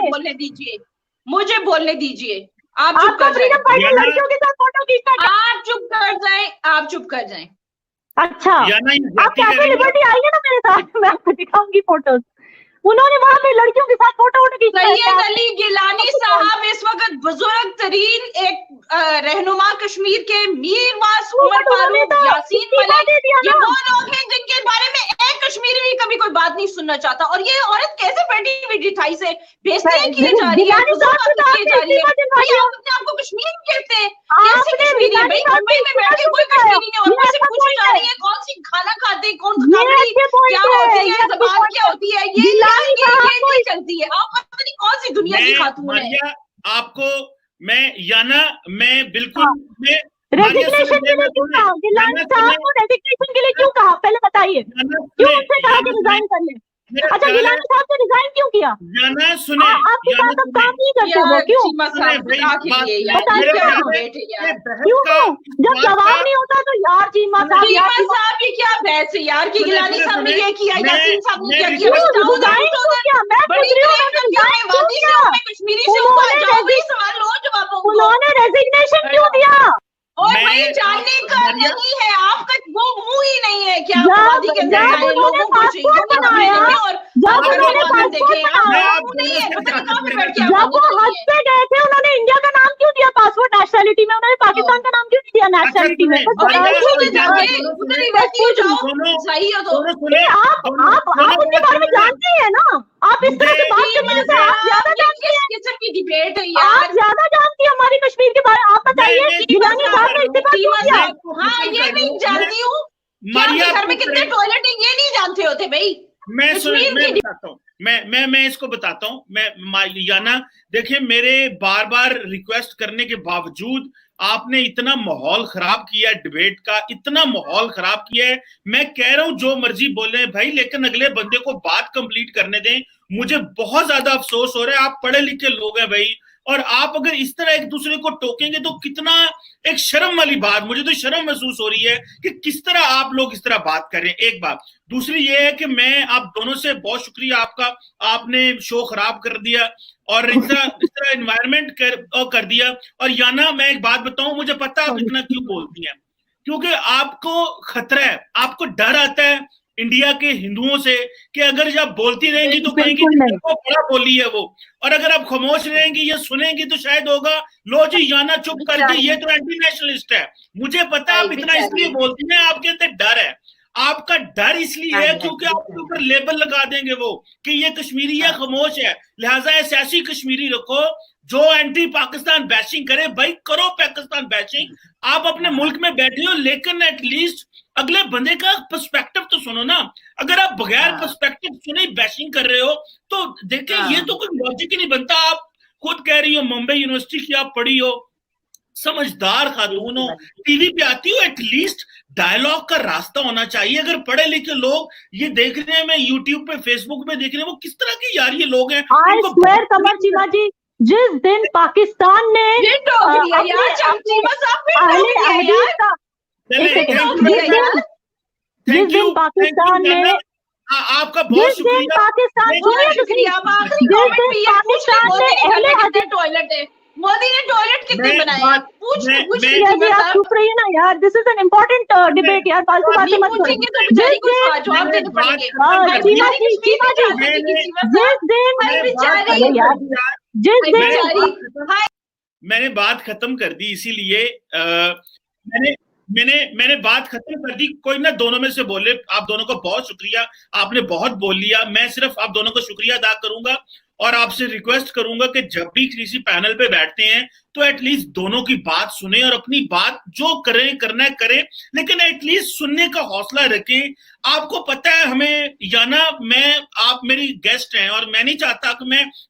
S3: बोलने दीजिए, मुझे बोलने दीजिए। आप चुप कर जाएं,
S2: लड़कियों के साथ फोटो खींचना,
S3: आप चुप कर जाएं, आप चुप कर जाएं।
S2: अच्छा, आप कैफे लिबर्टी आइए ना मेरे साथ, मैं आपको दिखाऊंगी फोटोज। उन्होंने वहां पे लड़कियों के साथ फोटो खींचा।
S3: सैयद अली गिलानी साहब इस वक्त बुजुर्ग तरीन एक रहनुमा कश्मीर के, मीर वास, उमर फारूक, यासीन मलिक, ये वो लोग हैं जिनके बारे में एक कश्मीरी भी कभी कोई बात नहीं सुनना चाहता। और ये औरत कैसे बैठी मिठाई से बेचने के लिए जा रही है, आपको कश्मीर कहते हैं? कैसे कश्मीरी है भाई? मुंबई में बैठ के कोई कश्मीरी नहीं, और मुझसे पूछी जा रही है कौन सी खाना खाते हैं, कौन क्या होती है, जबान क्या होती है, ये चलती है। आप पता नहीं कौन सी दुनिया की खातून है।
S1: आपको मैं याना, मैं बिल्कुल
S2: रेजिग्नेशन के लिए क्यों कहा? गिलानी साहब को रेजिग्नेशन के लिए क्यों कहा? पहले बताइए, क्यों उसने कहा कि रिजाइन कर ले? अच्छा, गिलानी साहब ने रिजाइन क्यों किया?
S1: जाना सुने,
S2: आपके साथ अब काम नहीं करते वो, क्यों? क्यों? जब जवाब नहीं होता तो यार चीमा साहब,
S3: ये क्या बहस है यार कि गिलानी साहब ने ये किया, यासीन साहब ने क्या किया?
S2: उन्होंने रेजिग्नेशन क्यों दिया?
S3: और भाई जानने का नहीं है, आपका वो मुंह ही नहीं है क्या?
S2: जब उन्होंने पासपोर्ट बनाया, जब उन्होंने पासपोर्ट बनाया, जब वो हज पे गए थे, उन्होंने इंडिया का नाम क्यों दिया पासपोर्ट नेशनलिटी में? उन्होंने पाकिस्तान का नाम क्यों नहीं दिया नेशनलिटी में? आप उनके बारे में जानते हैं ना, आप इस तरह से बात करने से आप ज्यादा जानती हैं,
S3: डिबेट है
S2: आप ज्यादा जानती हैं हमारी कश्मीर के बारे में। आप बताइए, गिलानी साहब ने इस्तीफा क्यों दिया?
S3: हाँ, ये नहीं जानती हूँ। घर में कितने टॉयलेट है ये नहीं जानते होते भाई?
S1: मैं बताता हूँ, मैं इसको बताता हूँ। मैं याना, देखिए, मेरे बार बार रिक्वेस्ट करने के बावजूद आपने इतना माहौल खराब किया डिबेट का, इतना माहौल खराब किया है। मैं कह रहा हूं जो मर्जी बोले भाई, लेकिन अगले बंदे को बात कंप्लीट करने दें। मुझे बहुत ज्यादा अफसोस हो रहा है, आप पढ़े लिखे लोग हैं भाई, और आप अगर इस तरह एक दूसरे को टोकेंगे तो कितना एक शर्म वाली बात, मुझे तो शर्म महसूस हो रही है कि किस तरह आप लोग इस तरह बात कर रहे हैं। एक बात। दूसरी ये है कि मैं आप दोनों से बहुत शुक्रिया आपका, आपने शो खराब कर दिया और इस तरह एनवायरनमेंट कर दिया। और याना, मैं एक बात बताऊं, मुझे पता आप इतना क्यों बोलती हैं, क्योंकि आपको खतरा है, आपको डर आता है इंडिया के हिंदुओं से कि अगर जब बोलती रहेंगी तो कहेंगी वो बड़ा बोली है वो, और अगर आप खामोश रहेंगी या सुनेंगी तो शायद होगा लो जी याना चुप कर गई, ये तो एंटी नेशनलिस्ट है। मुझे पता है आप इतना इसलिए बोलती हैं, आपके अंदर डर है। आपका डर इसलिए है क्योंकि आपके ऊपर लेबल लगा देंगे वो कि ये कश्मीरी है, खामोश है, लिहाजा ऐसे ऐसी कश्मीरी रखो जो एंटी पाकिस्तान बैशिंग करे। भाई करो पाकिस्तान बैशिंग, आप अपने मुल्क में बैठे हो, लेकिन एटलीस्ट अगले बंदे का पर्सपेक्टिव तो सुनो ना। अगर आप बगैर पर्सपेक्टिव सुने बैशिंग कर रहे हो तो देखिए ये तो कोई लॉजिक ही नहीं बनता। आप खुद कह रही हो मुंबई यूनिवर्सिटी की आप पढ़ी हो, समझदार खातून हो, टीवी पे आती हो, एटलीस्ट डायलॉग का रास्ता होना चाहिए। अगर पढ़े लिखे लोग ये देख रहे हैं, मैं यूट्यूब पे फेसबुक पे देख रहे हैं, वो किस तरह के यार ये लोग हैं।
S2: कमर चीमा जी, जिस दिन पाकिस्तान ने जिस दिन पाकिस्तान ने
S1: आपका बहुत शुक्रिया,
S2: पाकिस्तान ने
S3: टॉयलेट है, मोदी ने टॉयलेट कितने बनाए? आप
S2: चुप रहिए ना यार, this is an important debate यार, फालतू बातें मत करो।
S1: मैंने बात खत्म कर दी, इसीलिए मैंने बात खत्म कर दी। कोई ना दोनों में से बोले, आप दोनों को बहुत शुक्रिया, आपने बहुत बोल लिया। मैं सिर्फ आप दोनों को शुक्रिया अदा करूंगा और आपसे रिक्वेस्ट करूंगा कि जब भी किसी पैनल पे बैठते हैं तो एटलीस्ट दोनों की बात सुने और अपनी बात जो करें करना है करें, लेकिन एटलीस्ट सुनने का हौसला रखें। आपको पता है हमें याना, आप मेरी गेस्ट हैं और मैं नहीं चाहता कि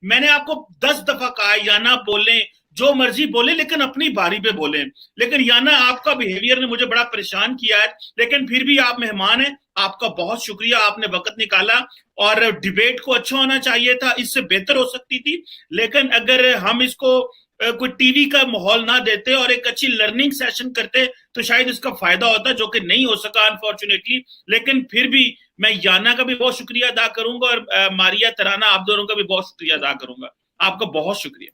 S1: मैंने आपको 10 दफा कहा याना बोलें, जो मर्जी बोले, लेकिन अपनी बारी पे बोले। लेकिन याना आपका बिहेवियर ने मुझे बड़ा परेशान किया है, लेकिन फिर भी आप मेहमान हैं, आपका बहुत शुक्रिया, आपने वक्त निकाला। और डिबेट को अच्छा होना चाहिए था, इससे बेहतर हो सकती थी, लेकिन अगर हम इसको कोई टीवी का माहौल ना देते और एक अच्छी लर्निंग सेशन करते तो शायद इसका फायदा होता, जो कि नहीं हो सका अनफॉर्चुनेटली। लेकिन फिर भी मैं याना का भी बहुत शुक्रिया अदा करूंगा और मारिया तराना, आप दोनों का भी बहुत शुक्रिया अदा करूंगा। आपका बहुत शुक्रिया।